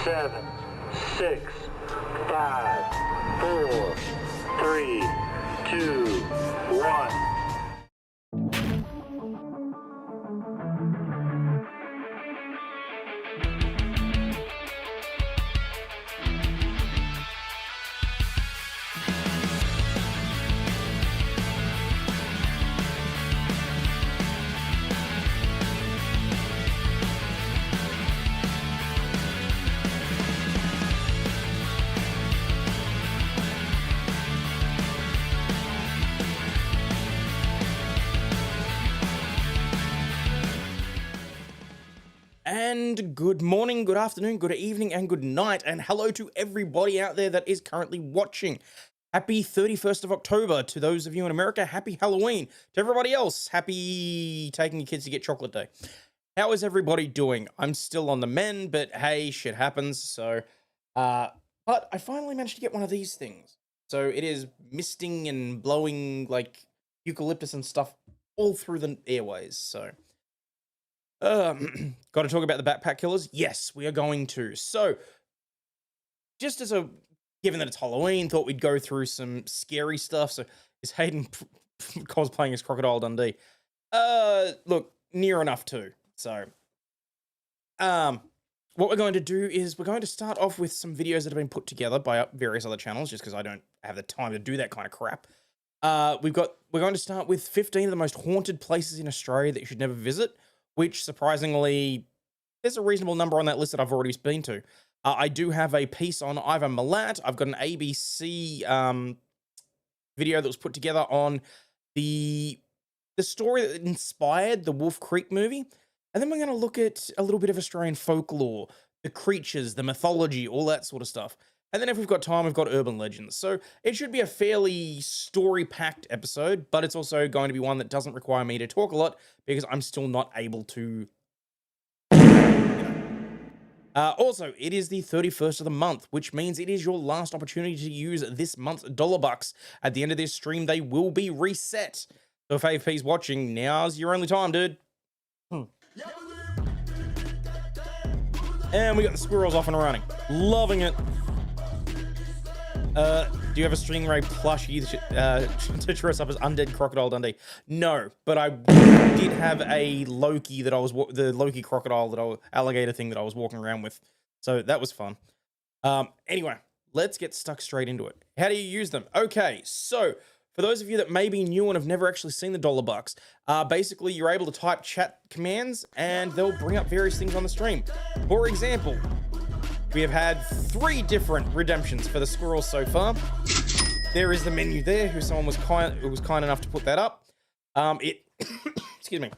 7, 6, 5, 4, 3, 2, 1. And good morning, good afternoon, good evening, and good night, and hello to everybody out there that is currently watching. Happy 31st of October to those of you in America. Happy Halloween. To everybody else, happy taking your kids to get chocolate day. How is everybody doing? I'm still on the mend, but hey, shit happens. So, but I finally managed to get one of these things. So it is misting and blowing like eucalyptus and stuff all through the airways. So, got to talk about the backpack killers? Yes, we are going to. So, just as a, given that it's Halloween, thought we'd go through some scary stuff. So, is Hayden cosplaying as Crocodile Dundee? Look, near enough too. So, what we're going to do is we're going to start off with some videos that have been put together by various other channels, just because I don't have the time to do that kind of crap. We're going to start with 15 of the most haunted places in Australia that you should never visit, which surprisingly, there's a reasonable number on that list that I've already been to. I do have a piece on Ivan Milat. I've got an ABC video that was put together on the story that inspired the Wolf Creek movie. And then we're going to look at a little bit of Australian folklore, the creatures, the mythology, all that sort of stuff. And then if we've got time, we've got urban legends. So it should be a fairly story-packed episode, but it's also going to be one that doesn't require me to talk a lot because I'm still not able to. Also, it is the 31st of the month, which means it is your last opportunity to use this month's dollar bucks. At the end of this stream, they will be reset. So if AFP's watching, now's your only time, dude. And we got the squirrels off and running. Loving it. Do you have a Stingray plushie to dress up as Undead Crocodile Dundee? No, but I did have a Loki that I was the Loki crocodile alligator thing that I was walking around with, so that was fun. Anyway, let's get stuck straight into it. How do you use them? Okay, so for those of you that may be new and have never actually seen the dollar bucks, basically you're able to type chat commands and they'll bring up various things on the stream. For example, we have had 3 different redemptions for the squirrels so far. There is the menu there, who someone was kind enough to put that up. Excuse me.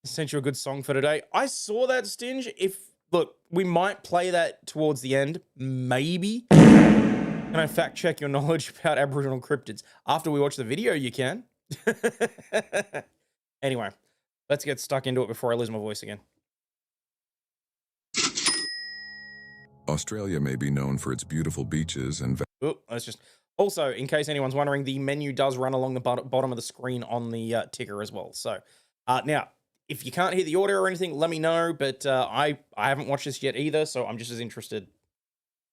Sent you a good song for today. I saw that, Stinge. Look, we might play that towards the end, maybe. Can I fact check your knowledge about Aboriginal cryptids? After we watch the video, you can. Anyway, let's get stuck into it before I lose my voice again. Australia may be known for its beautiful beaches and... That's just... Also, in case anyone's wondering, the menu does run along the bottom of the screen on the ticker as well. So, now, if you can't hear the audio or anything, let me know. But I haven't watched this yet either, so I'm just as interested.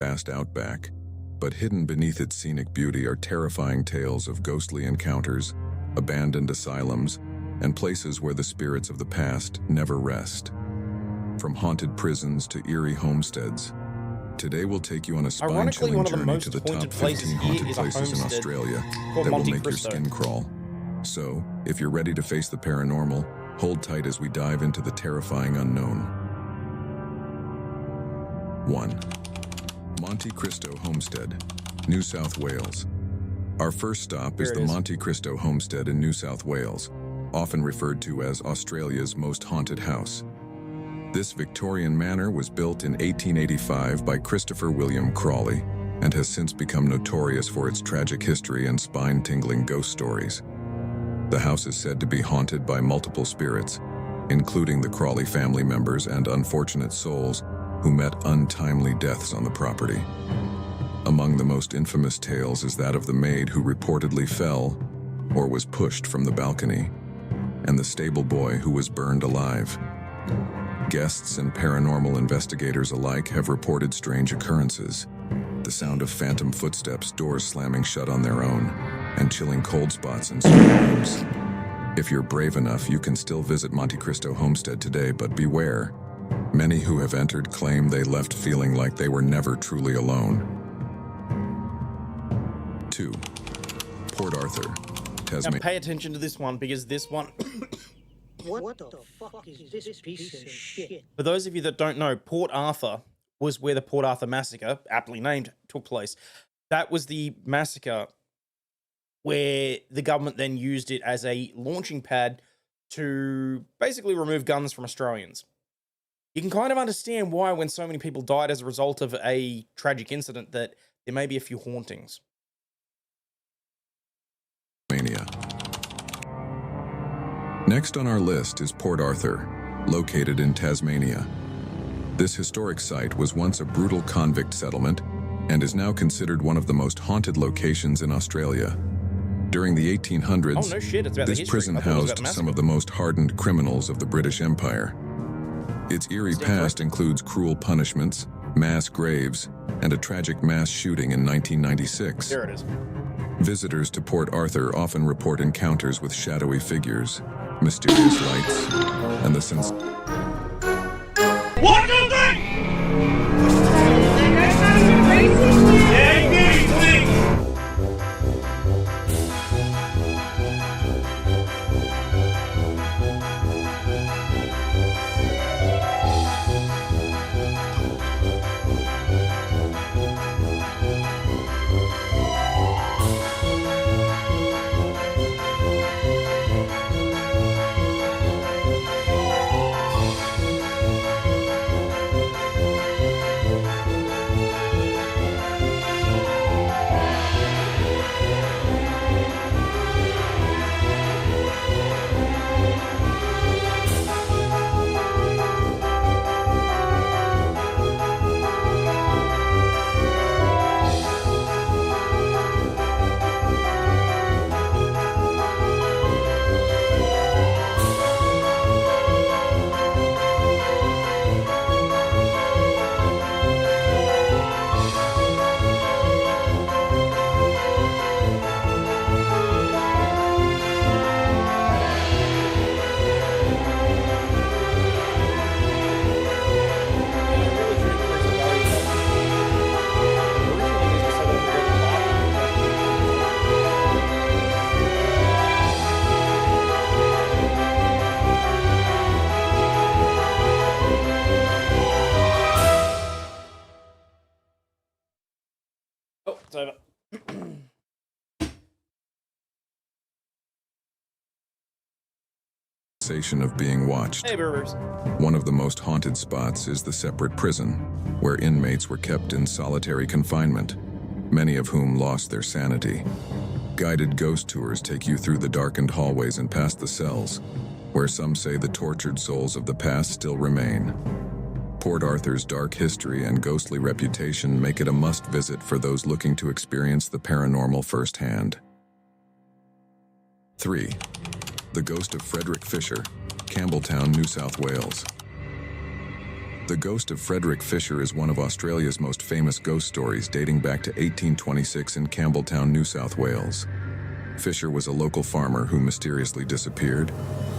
Vast outback, but hidden beneath its scenic beauty are terrifying tales of ghostly encounters, abandoned asylums, and places where the spirits of the past never rest. From haunted prisons to eerie homesteads, today we'll take you on a spine-chilling journey to the top 15 haunted places in Australia that will make your skin crawl. So, if you're ready to face the paranormal, hold tight as we dive into the terrifying unknown. 1. Monte Cristo Homestead, New South Wales. Our first stop is the Monte Cristo Homestead in New South Wales, often referred to as Australia's most haunted house. This Victorian manor was built in 1885 by Christopher William Crawley and has since become notorious for its tragic history and spine-tingling ghost stories. The house is said to be haunted by multiple spirits, including the Crawley family members and unfortunate souls who met untimely deaths on the property. Among the most infamous tales is that of the maid who reportedly fell or was pushed from the balcony, and the stable boy who was burned alive. Guests and paranormal investigators alike have reported strange occurrences. The sound of phantom footsteps, doors slamming shut on their own, and chilling cold spots in certain rooms. If you're brave enough, you can still visit Monte Cristo Homestead today, but beware. Many who have entered claim they left feeling like they were never truly alone. 2. Port Arthur, Now Tasmania. pay attention to this one, because this one... What the fuck is this piece of shit? For those of you that don't know, Port Arthur was where the Port Arthur Massacre, aptly named, took place. That was the massacre where the government then used it as a launching pad to basically remove guns from Australians. You can kind of understand why, when so many people died as a result of a tragic incident, that there may be a few hauntings. Next on our list is Port Arthur, located in Tasmania. This historic site was once a brutal convict settlement and is now considered one of the most haunted locations in Australia. During the 1800s, Oh, no shit, it's about the this history. prison I thought it was about housed the some of massacre. the most hardened criminals of the British Empire. Its eerie Stand past corrected. includes cruel punishments, mass graves, and a tragic mass shooting in 1996. There it is. Visitors to Port Arthur often report encounters with shadowy figures, mysterious lights, and the sense. What do you think? Oh, it's over. Sensation of being watched. Hey, Burgers. One of the most haunted spots is the separate prison, where inmates were kept in solitary confinement, many of whom lost their sanity. Guided ghost tours take you through the darkened hallways and past the cells, where some say the tortured souls of the past still remain. Port Arthur's dark history and ghostly reputation make it a must-visit for those looking to experience the paranormal firsthand. 3. The Ghost of Frederick Fisher, Campbelltown, New South Wales. The Ghost of Frederick Fisher is one of Australia's most famous ghost stories, dating back to 1826 in Campbelltown, New South Wales. Fisher was a local farmer who mysteriously disappeared,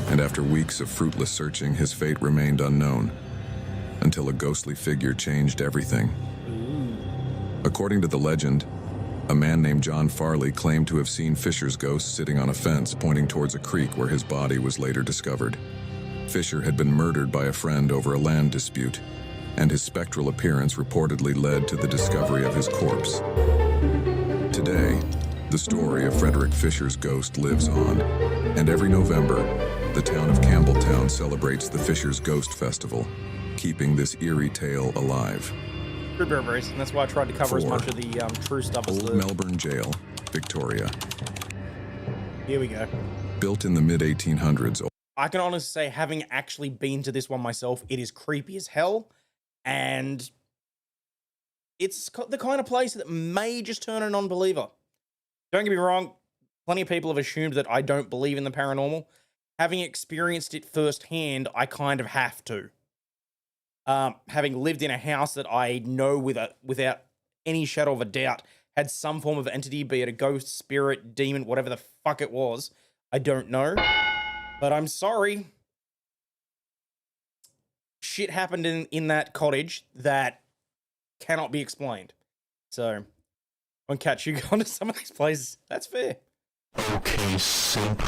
and after weeks of fruitless searching, his fate remained unknown, until a ghostly figure changed everything. According to the legend, a man named John Farley claimed to have seen Fisher's ghost sitting on a fence pointing towards a creek where his body was later discovered. Fisher had been murdered by a friend over a land dispute, and his spectral appearance reportedly led to the discovery of his corpse. Today, the story of Frederick Fisher's ghost lives on, and every November, the town of Campbelltown celebrates the Fisher's Ghost Festival, keeping this eerie tale alive. True Burberries, and that's why I tried to cover as 4. much of the true stuff as Old the... Melbourne Jail, Victoria. Here we go. Built in the mid-1800s, I can honestly say, having actually been to this one myself, it is creepy as hell, and it's the kind of place that may just turn a non-believer. Don't get me wrong, plenty of people have assumed that I don't believe in the paranormal. Having experienced it firsthand, I kind of have to. having lived in a house that I know without any shadow of a doubt had some form of entity, be it a ghost, spirit, demon, whatever the fuck it was. I don't know, but I'm sorry. Shit happened in that cottage that cannot be explained. So, I'll catch you going to some of these places. That's fair. Okay, simp.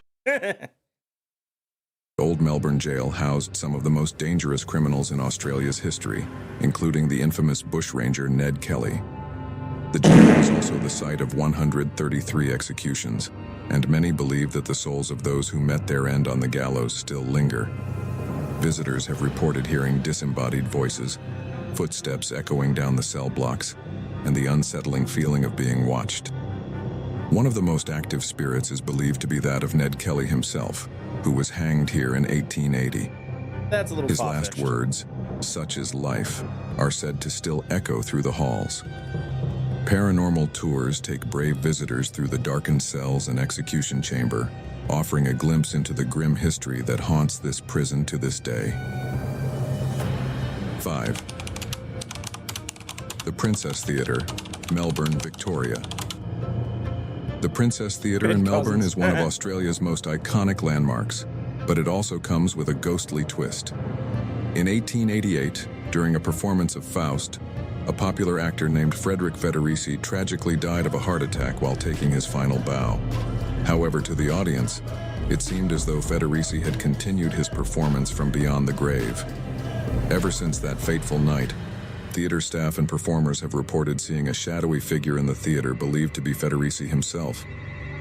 Old Melbourne jail housed some of the most dangerous criminals in Australia's history, including the infamous bushranger Ned Kelly. The jail was also the site of 133 executions, and many believe that the souls of those who met their end on the gallows still linger. Visitors have reported hearing disembodied voices, footsteps echoing down the cell blocks, and the unsettling feeling of being watched. One of the most active spirits is believed to be that of Ned Kelly himself, who was hanged here in 1880. That's a little His last far-fetched. words, "Such is life," are said to still echo through the halls. Paranormal tours take brave visitors through the darkened cells and execution chamber, offering a glimpse into the grim history that haunts this prison to this day. 5. The Princess Theatre, Melbourne, Victoria. The Princess Theatre in Melbourne is one of Australia's most iconic landmarks, but it also comes with a ghostly twist. In 1888, during a performance of Faust, a popular actor named Frederick Federici tragically died of a heart attack while taking his final bow. However, to the audience, it seemed as though Federici had continued his performance from beyond the grave. Ever since that fateful night, theater staff and performers have reported seeing a shadowy figure in the theater believed to be Federici himself.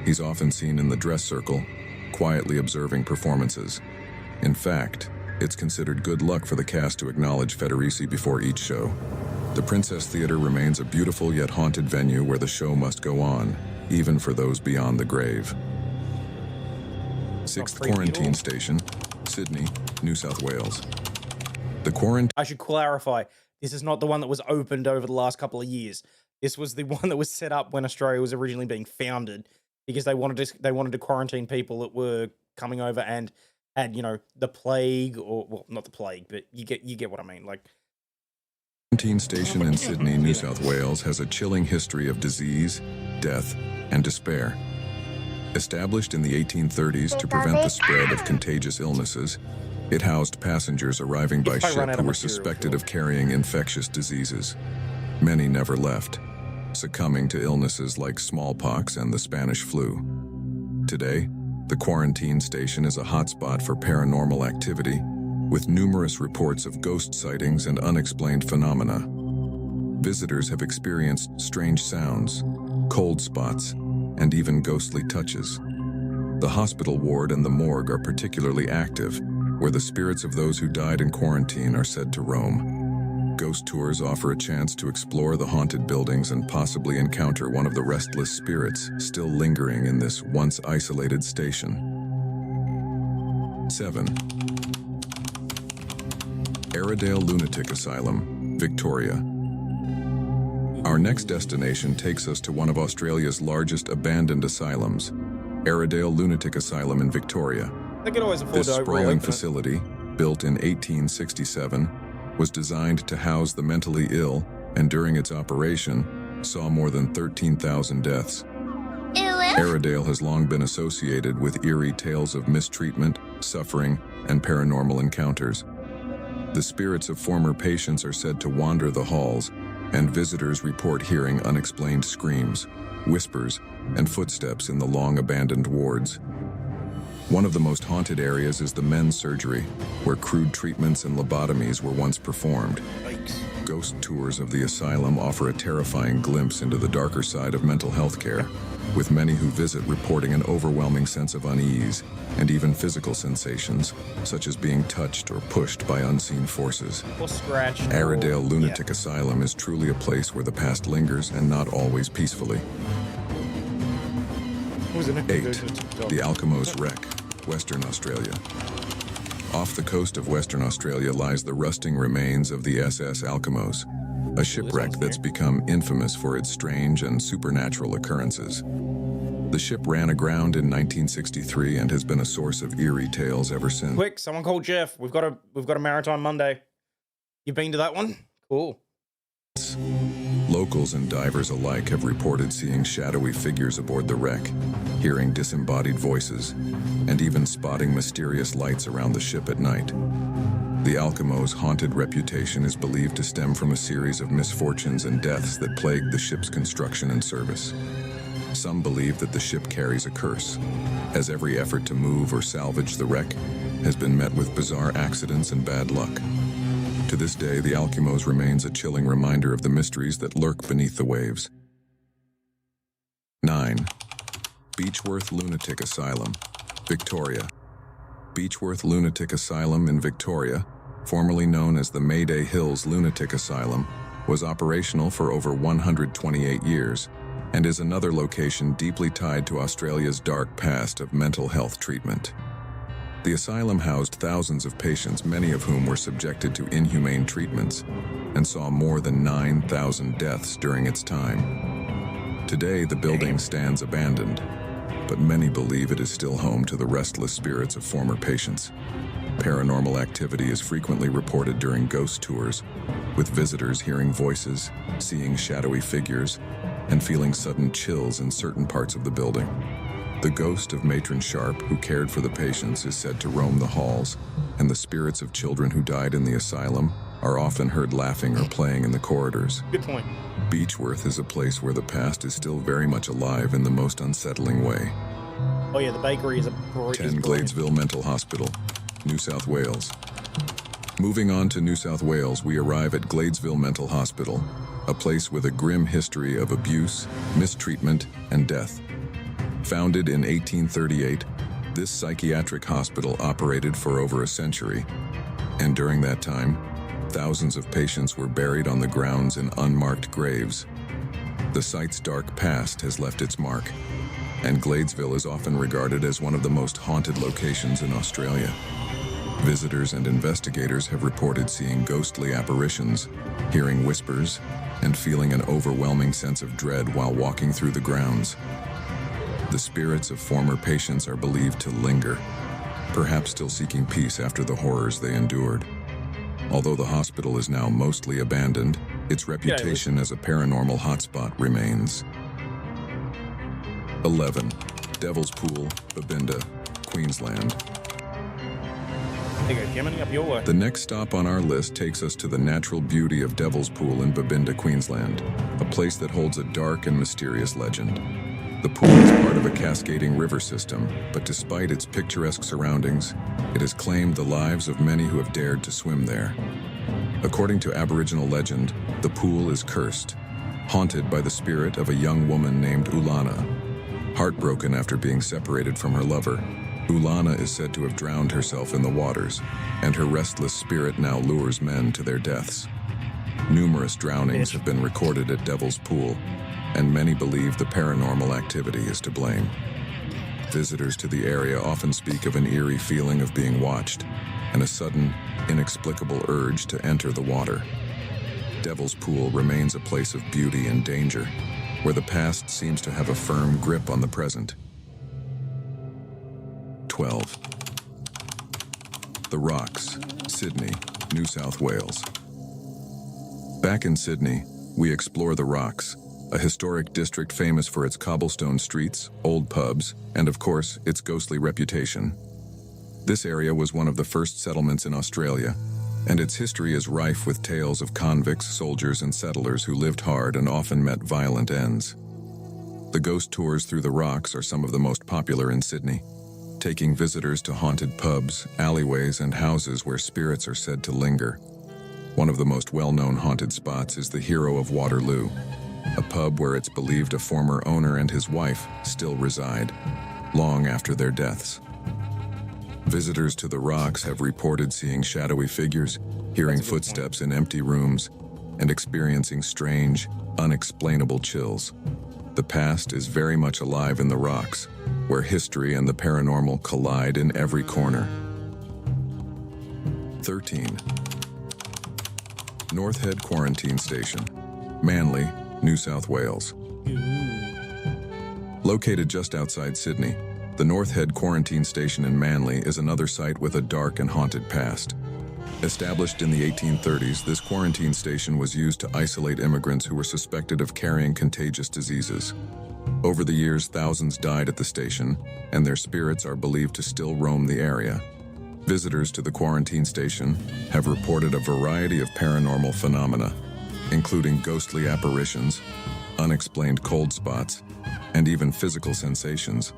He's often seen in the dress circle, quietly observing performances. In fact, it's considered good luck for the cast to acknowledge Federici before each show. The Princess Theatre remains a beautiful yet haunted venue where the show must go on, even for those beyond the grave. 6th Quarantine Station, Sydney, New South Wales. The quarantine... I should clarify, this is not the one that was opened over the last couple of years. This was the one that was set up when Australia was originally being founded, because they wanted to quarantine people that were coming over and had, you know, the plague, or, well, not the plague, but you get what I mean. Like, Quarantine Station in Sydney, New South Wales has a chilling history of disease, death, and despair. Established in the 1830s to prevent the spread of contagious illnesses, it housed passengers arriving by ship who were suspected of carrying infectious diseases. Many never left, succumbing to illnesses like smallpox and the Spanish flu. Today, the quarantine station is a hotspot for paranormal activity, with numerous reports of ghost sightings and unexplained phenomena. Visitors have experienced strange sounds, cold spots, and even ghostly touches. The hospital ward and the morgue are particularly active, where the spirits of those who died in quarantine are said to roam. Ghost tours offer a chance to explore the haunted buildings and possibly encounter one of the restless spirits still lingering in this once isolated station. 7. Airedale Lunatic Asylum, Victoria. Our next destination takes us to one of Australia's largest abandoned asylums, Airedale Lunatic Asylum in Victoria. they could always afford This to sprawling reopen it. facility, built in 1867, was designed to house the mentally ill, and during its operation, saw more than 13,000 deaths. Airedale has long been associated with eerie tales of mistreatment, suffering, and paranormal encounters. The spirits of former patients are said to wander the halls, and visitors report hearing unexplained screams, whispers, and footsteps in the long-abandoned wards. One of the most haunted areas is the men's surgery, where crude treatments and lobotomies were once performed. Ghost tours of the asylum offer a terrifying glimpse into the darker side of mental health care, with many who visit reporting an overwhelming sense of unease and even physical sensations, such as being touched or pushed by unseen forces. Or scratch. Airedale Lunatic Asylum is truly a place where the past lingers, and not always peacefully. 8. The Alkimos Wreck, Western Australia. Off the coast of Western Australia lies the rusting remains of the SS Alkimos, a shipwreck that's become infamous for its strange and supernatural occurrences. The ship ran aground in 1963 and has been a source of eerie tales ever since. Quick, someone call Jeff. We've got a Maritime Monday. You've been to that one? Cool. Locals and divers alike have reported seeing shadowy figures aboard the wreck, hearing disembodied voices, and even spotting mysterious lights around the ship at night. The Alchemo's haunted reputation is believed to stem from a series of misfortunes and deaths that plagued the ship's construction and service. Some believe that the ship carries a curse, as every effort to move or salvage the wreck has been met with bizarre accidents and bad luck. To this day, the Alchemo's remains a chilling reminder of the mysteries that lurk beneath the waves. 9. Beechworth Lunatic Asylum, Victoria. Beechworth Lunatic Asylum in Victoria, formerly known as the Mayday Hills Lunatic Asylum, was operational for over 128 years and is another location deeply tied to Australia's dark past of mental health treatment. The asylum housed thousands of patients, many of whom were subjected to inhumane treatments, and saw more than 9,000 deaths during its time. Today, the building stands abandoned, but many believe it is still home to the restless spirits of former patients. Paranormal activity is frequently reported during ghost tours, with visitors hearing voices, seeing shadowy figures, and feeling sudden chills in certain parts of the building. The ghost of Matron Sharp, who cared for the patients, is said to roam the halls, and the spirits of children who died in the asylum are often heard laughing or playing in the corridors. Good point. Beechworth is a place where the past is still very much alive in the most unsettling way. Oh yeah, the bakery is a 10 Gladesville Mental Hospital, New South Wales. Moving on to New South Wales, we arrive at Gladesville Mental Hospital, a place with a grim history of abuse, mistreatment, and death. Founded in 1838, this psychiatric hospital operated for over a century, and during that time, thousands of patients were buried on the grounds in unmarked graves. The site's dark past has left its mark, and Gladesville is often regarded as one of the most haunted locations in Australia. Visitors and investigators have reported seeing ghostly apparitions, hearing whispers, and feeling an overwhelming sense of dread while walking through the grounds. The spirits of former patients are believed to linger, perhaps still seeking peace after the horrors they endured. Although the hospital is now mostly abandoned, its reputation as a paranormal hotspot remains. 11. Devil's Pool, Babinda, Queensland. There you go, Gemini, up your way. The next stop on our list takes us to the natural beauty of Devil's Pool in Babinda, Queensland, a place that holds a dark and mysterious legend. The pool is part of a cascading river system, but despite its picturesque surroundings, it has claimed the lives of many who have dared to swim there. According to Aboriginal legend, the pool is cursed, haunted by the spirit of a young woman named Ulana. Heartbroken after being separated from her lover, Ulana is said to have drowned herself in the waters, and her restless spirit now lures men to their deaths. Numerous drownings have been recorded at Devil's Pool, and many believe the paranormal activity is to blame. Visitors to the area often speak of an eerie feeling of being watched and a sudden, inexplicable urge to enter the water. Devil's Pool remains a place of beauty and danger, where the past seems to have a firm grip on the present. 12. The Rocks, Sydney, New South Wales. Back in Sydney, we explore the Rocks, a historic district famous for its cobblestone streets, old pubs, and of course, its ghostly reputation. This area was one of the first settlements in Australia, and its history is rife with tales of convicts, soldiers, and settlers who lived hard and often met violent ends. The ghost tours through the Rocks are some of the most popular in Sydney, taking visitors to haunted pubs, alleyways, and houses where spirits are said to linger. One of the most well-known haunted spots is the Hero of Waterloo, a pub where it's believed a former owner and his wife still reside, long after their deaths. Visitors to the Rocks have reported seeing shadowy figures, hearing footsteps in empty rooms, and experiencing strange, unexplainable chills. The past is very much alive in the Rocks, where history and the paranormal collide in every corner. 13. North Head Quarantine Station, Manly, New South Wales. Located just outside Sydney, the North Head Quarantine Station in Manly is another site with a dark and haunted past. Established in the 1830s, this quarantine station was used to isolate immigrants who were suspected of carrying contagious diseases. Over the years, thousands died at the station, and their spirits are believed to still roam the area. Visitors to the quarantine station have reported a variety of paranormal phenomena, including ghostly apparitions, unexplained cold spots, and even physical sensations,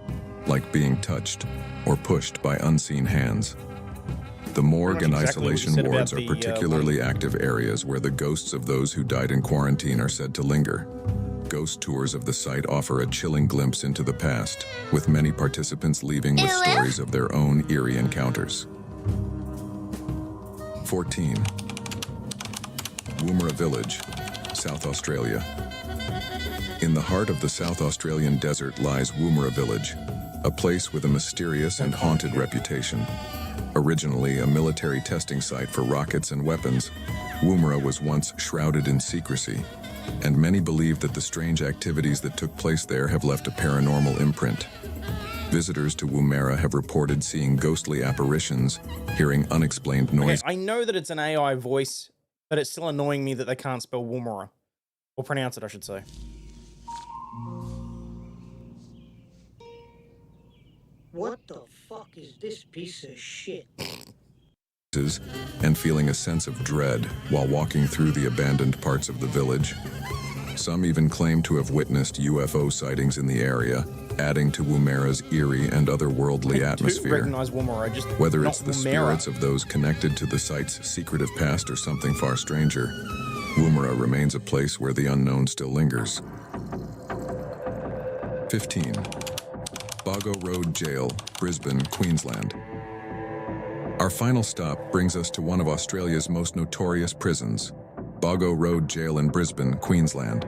like being touched or pushed by unseen hands. The morgue and isolation wards are particularly active areas where the ghosts of those who died in quarantine are said to linger. Ghost tours of the site offer a chilling glimpse into the past, with many participants leaving with stories of their own eerie encounters. 14. Woomera Village, South Australia. In the heart of the South Australian desert lies Woomera Village, a place with a mysterious and haunted reputation. Originally a military testing site for rockets and weapons, Woomera was once shrouded in secrecy, and many believe that the strange activities that took place there have left a paranormal imprint. Visitors to Woomera have reported seeing ghostly apparitions, hearing unexplained noises. Okay, I know that it's an AI voice, but it's still annoying me that they can't spell Woomera. Or pronounce it, I should say. What the fuck is this piece of shit? And feeling a sense of dread while walking through the abandoned parts of the village. Some even claim to have witnessed UFO sightings in the area, adding to Woomera's eerie and otherworldly atmosphere. Recognize Woomera, just whether it's the Woomera. Spirits of those connected to the site's secretive past or something far stranger, Woomera remains a place where the unknown still lingers. 15. Bago Road Jail, Brisbane, Queensland. Our final stop brings us to one of Australia's most notorious prisons, Bago Road Jail in Brisbane, Queensland.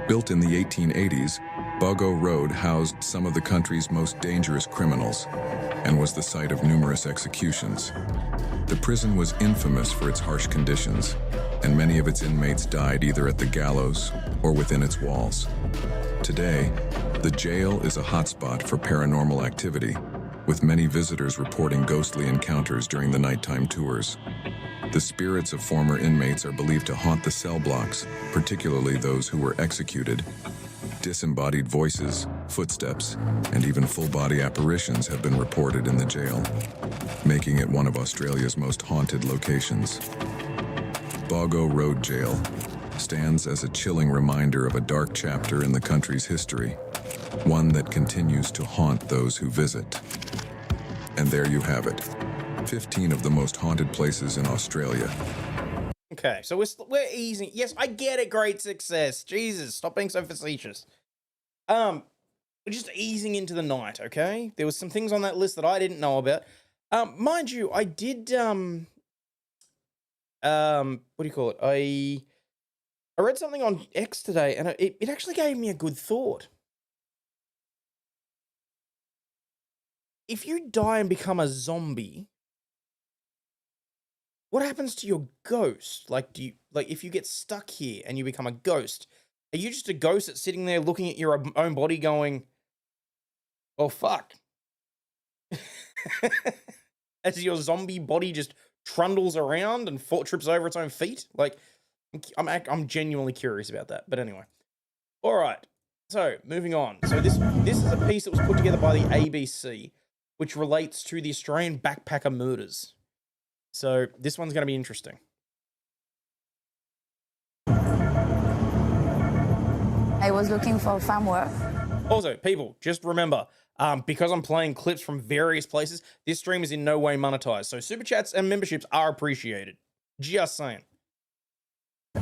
Built in the 1880s, Bago Road housed some of the country's most dangerous criminals and was the site of numerous executions. The prison was infamous for its harsh conditions, and many of its inmates died either at the gallows or within its walls. Today, the jail is a hotspot for paranormal activity, with many visitors reporting ghostly encounters during the nighttime tours. The spirits of former inmates are believed to haunt the cell blocks, particularly those who were executed. Disembodied voices, footsteps, and even full-body apparitions have been reported in the jail, making it one of Australia's most haunted locations. Bago Road Jail stands as a chilling reminder of a dark chapter in the country's history, one that continues to haunt those who visit. And there you have it, 15 of the most haunted places in Australia. Okay, so we're easing. Yes, I get it. Great success. Jesus, stop being so facetious. We're just easing into the night. Okay, there was some things on that list that I didn't know about. Mind you, I did. What do you call it? I read something on X today, and it actually gave me a good thought. If you die and become a zombie, what happens to your ghost? Like, if you get stuck here and you become a ghost, are you just a ghost that's sitting there looking at your own body going, oh, fuck? As your zombie body just trundles around and trips over its own feet? Like, I'm genuinely curious about that. But anyway. All right. So, moving on. So, this is a piece that was put together by the ABC, which relates to the Australian backpacker murders. So this one's going to be interesting. I was looking for farm work. Also, people, just remember, because I'm playing clips from various places, this stream is in no way monetized. So super chats and memberships are appreciated. Just saying.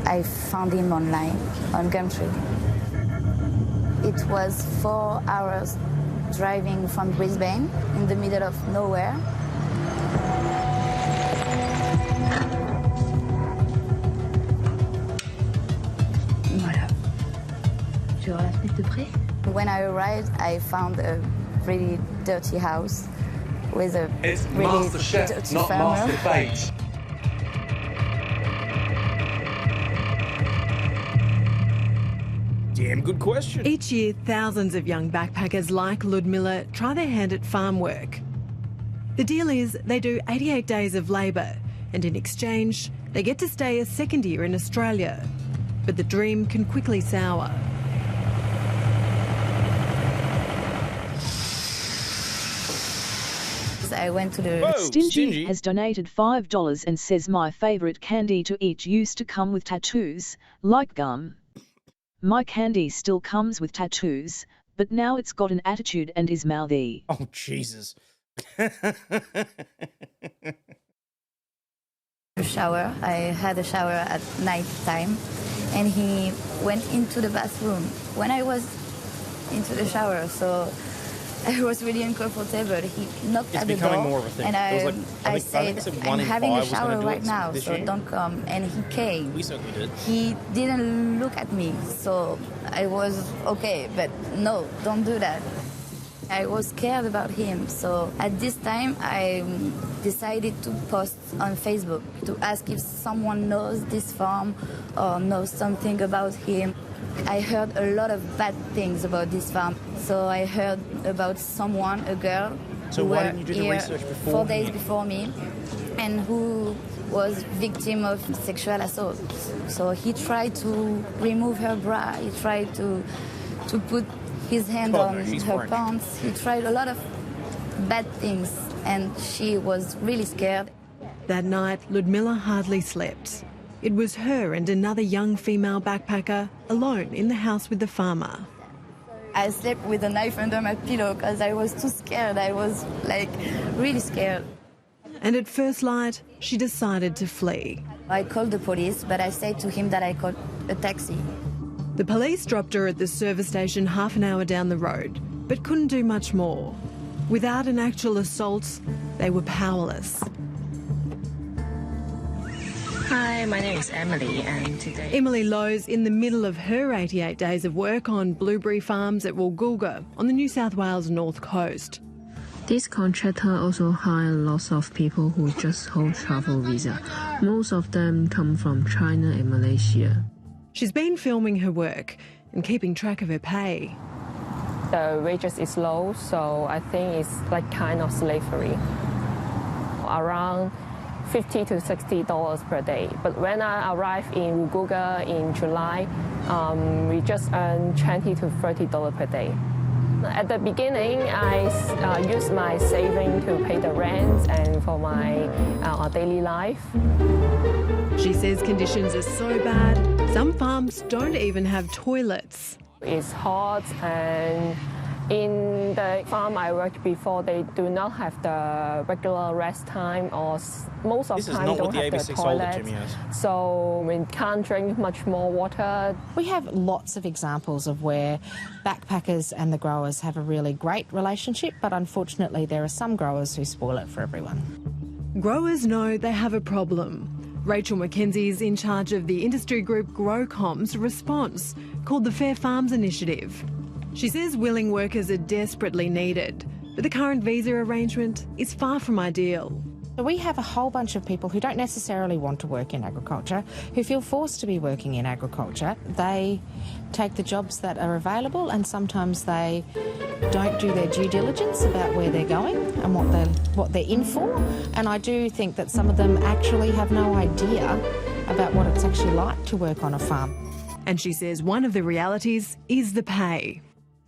I found him online on Gumtree. It was 4 hours driving from Brisbane in the middle of nowhere. Voilà. Tu vois la fenêtre de près? When I arrived, I found a really dirty house with a It's really Master Chef, dirty not farmer. Master Bates. Damn good question. Each year, thousands of young backpackers like Ludmilla try their hand at farm work. The deal is they do 88 days of labour and in exchange, they get to stay a second year in Australia. But the dream can quickly sour. I went to the... Whoa, Stingy has donated $5 and says my favourite candy to eat used to come with tattoos, like gum. My candy still comes with tattoos, but now it's got an attitude and is mouthy. Oh, Jesus. shower. I had a shower at night time, and he went into the bathroom when I was into the shower, so I was really uncomfortable. He knocked at the door, more of a thing. and I said said, one I'm in having five a was gonna shower do right it now, this so year. don't come. And he came. We certainly did. He didn't look at me, so I was okay, but no, don't do that. I was scared about him, so at this time I decided to post on Facebook to ask if someone knows this farm or knows something about him. I heard a lot of bad things about this farm, so I heard about someone, a girl, So who why were didn't you do the here research before 4 days him? before me, and who was victim of sexual assault. So he tried to remove her bra, he tried to put his hand Oh, on no, she's her French. pants. He tried a lot of bad things, and she was really scared. That night, Ludmilla hardly slept. It was her and another young female backpacker alone in the house with the farmer. I slept with a knife under my pillow because I was too scared. I was like really scared. And at first light, she decided to flee. I called the police, but I said to him that I called a taxi. The police dropped her at the service station half an hour down the road, but couldn't do much more. Without an actual assault, they were powerless. Hi, my name is Emily, and today... Emily Lowe's in the middle of her 88 days of work on blueberry farms at Woolgoolga on the New South Wales North Coast. This contractor also hires lots of people who just hold travel visa. Most of them come from China and Malaysia. She's been filming her work and keeping track of her pay. The wages is low, so I think it's like kind of slavery. Around $50 to $60 per day. But when I arrived in Woolgoolga in July, we just earned $20 to $30 per day. At the beginning, I used my saving to pay the rent and for my daily life. She says conditions are so bad, some farms don't even have toilets. It's hot, and in the farm I worked before, they do not have the regular rest time, or most of the time don't have the toilet. So we can't drink much more water. We have lots of examples of where backpackers and the growers have a really great relationship, but unfortunately there are some growers who spoil it for everyone. Growers know they have a problem. Rachel McKenzie is in charge of the industry group GrowCom's response, called the Fair Farms Initiative. She says willing workers are desperately needed, but the current visa arrangement is far from ideal. So we have a whole bunch of people who don't necessarily want to work in agriculture, who feel forced to be working in agriculture. They take the jobs that are available, and sometimes they don't do their due diligence about where they're going and what they're in for. And I do think that some of them actually have no idea about what it's actually like to work on a farm. And she says one of the realities is the pay.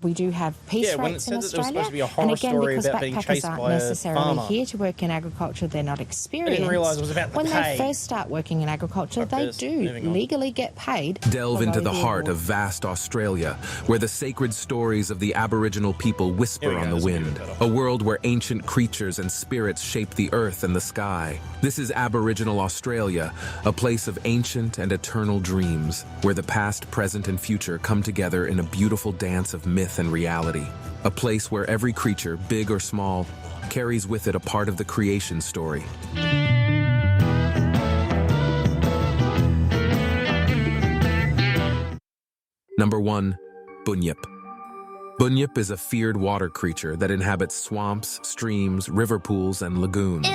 We do have peace rates in Australia, and again, because backpackers aren't necessarily here to work in agriculture, they're not experienced. I didn't realise it was about the when pay. they first start working in agriculture, they do legally get paid. Delve into the heart of vast Australia, where the sacred stories of the Aboriginal people whisper on the wind. A world where ancient creatures and spirits shape the earth and the sky. This is Aboriginal Australia, a place of ancient and eternal dreams, where the past, present, and future come together in a beautiful dance of myth and reality. A place where every creature, big or small, carries with it a part of the creation story. Number 1. Bunyip. Bunyip is a feared water creature that inhabits swamps, streams, river pools, and lagoons.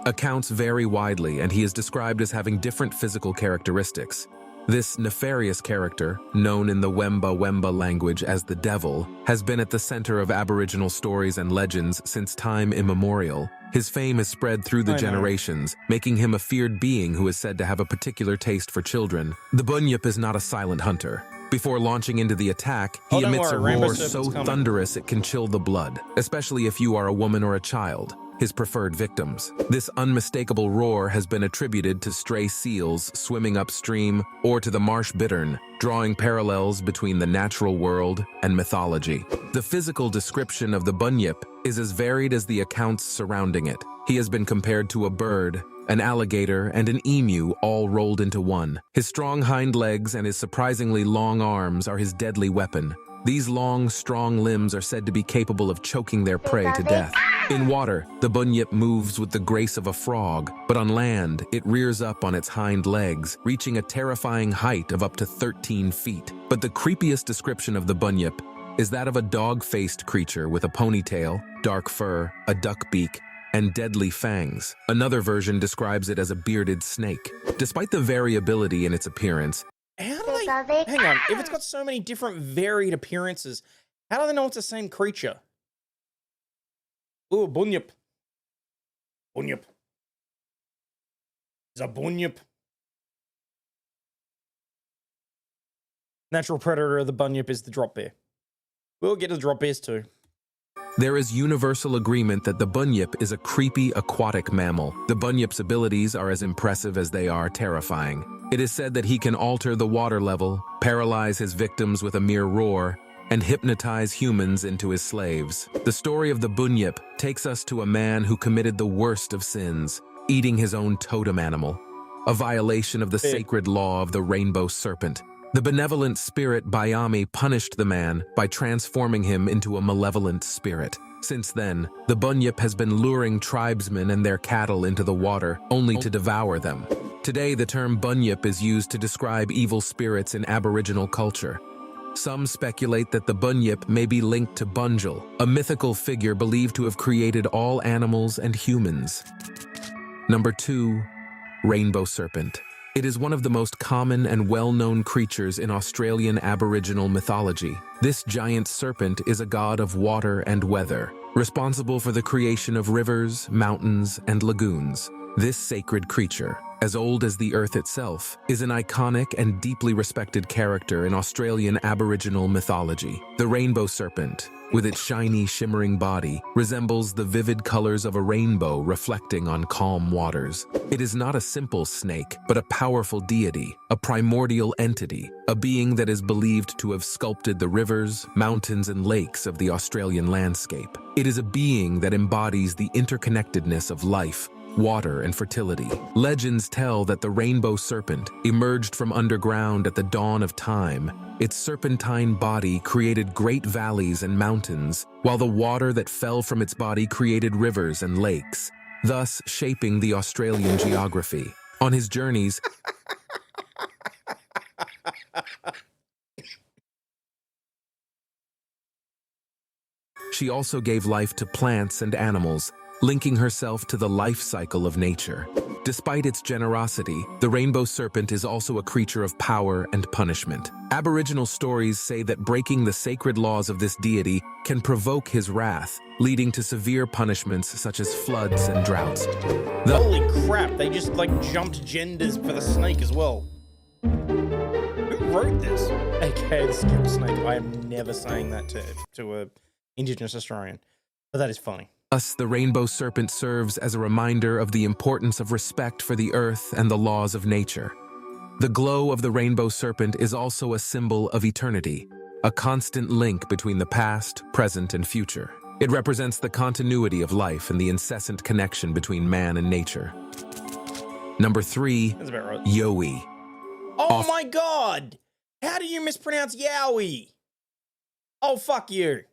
Accounts vary widely, and he is described as having different physical characteristics. This nefarious character, known in the Wemba Wemba language as the Devil, has been at the center of Aboriginal stories and legends since time immemorial. His fame has spread through the generations, making him a feared being who is said to have a particular taste for children. The Bunyip is not a silent hunter. Before launching into the attack, he emits a roar so thunderous it can chill the blood, especially if you are a woman or a child, his preferred victims. This unmistakable roar has been attributed to stray seals swimming upstream or to the marsh bittern, drawing parallels between the natural world and mythology. The physical description of the Bunyip is as varied as the accounts surrounding it. He has been compared to a bird, an alligator, and an emu all rolled into one. His strong hind legs and his surprisingly long arms are his deadly weapon. These long, strong limbs are said to be capable of choking their prey to death. In water, the Bunyip moves with the grace of a frog, but on land, it rears up on its hind legs, reaching a terrifying height of up to 13 feet. But the creepiest description of the Bunyip is that of a dog-faced creature with a ponytail, dark fur, a duck beak, and deadly fangs. Another version describes it as a bearded snake. Despite the variability in its appearance, how do they, hang on, if it's got so many different varied appearances, how do they know it's the same creature? Ooh, Bunyip. Bunyip. It's a Bunyip. Natural predator of the Bunyip is the drop bear. We'll get to the drop bears too. There is universal agreement that the Bunyip is a creepy aquatic mammal. The Bunyip's abilities are as impressive as they are terrifying. It is said that he can alter the water level, paralyze his victims with a mere roar, and hypnotize humans into his slaves. The story of the Bunyip takes us to a man who committed the worst of sins, eating his own totem animal, a violation of the sacred law of the rainbow serpent. The benevolent spirit Bayami punished the man by transforming him into a malevolent spirit. Since then, the Bunyip has been luring tribesmen and their cattle into the water, only to devour them. Today, the term Bunyip is used to describe evil spirits in Aboriginal culture. Some speculate that the Bunyip may be linked to Bunjil, a mythical figure believed to have created all animals and humans. Number 2, rainbow serpent. It is one of the most common and well-known creatures in Australian Aboriginal mythology. This giant serpent is a god of water and weather, responsible for the creation of rivers, mountains, and lagoons. This sacred creature, as old as the earth itself, is an iconic and deeply respected character in Australian Aboriginal mythology. The rainbow serpent, with its shiny, shimmering body, resembles the vivid colors of a rainbow reflecting on calm waters. It is not a simple snake, but a powerful deity, a primordial entity, a being that is believed to have sculpted the rivers, mountains, and lakes of the Australian landscape. It is a being that embodies the interconnectedness of life, water, and fertility. Legends tell that the rainbow serpent emerged from underground at the dawn of time. Its serpentine body created great valleys and mountains, while the water that fell from its body created rivers and lakes, thus shaping the Australian geography. On his journeys, she also gave life to plants and animals, linking herself to the life cycle of nature. Despite its generosity, the rainbow serpent is also a creature of power and punishment. Aboriginal stories say that breaking the sacred laws of this deity can provoke his wrath, leading to severe punishments such as floods and droughts. Holy crap, they just like jumped genders for the snake as well. Who wrote this? AKA the skip snake. I am never saying that to a Indigenous Australian, but that is funny. Thus, the rainbow serpent serves as a reminder of the importance of respect for the earth and the laws of nature. The glow of the rainbow serpent is also a symbol of eternity, a constant link between the past, present, and future. It represents the continuity of life and the incessant connection between man and nature. Number 3, That's about right. Yowie. Oh my god! How do you mispronounce Yowie? Oh, fuck you.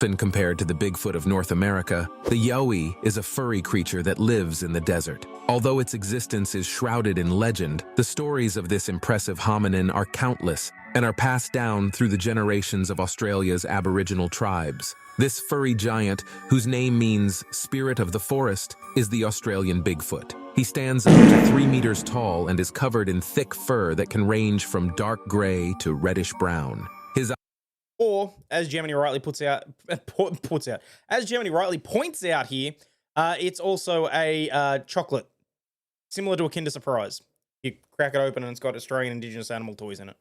Often compared to the Bigfoot of North America, the Yowie is a furry creature that lives in the desert. Although its existence is shrouded in legend, the stories of this impressive hominin are countless and are passed down through the generations of Australia's Aboriginal tribes. This furry giant, whose name means spirit of the forest, is the Australian Bigfoot. He stands up to 3 meters tall and is covered in thick fur that can range from dark gray to reddish brown. His Or, as Gemini rightly as Gemini rightly points out here, it's also a chocolate, similar to a Kinder Surprise. You crack it open and it's got Australian Indigenous animal toys in it.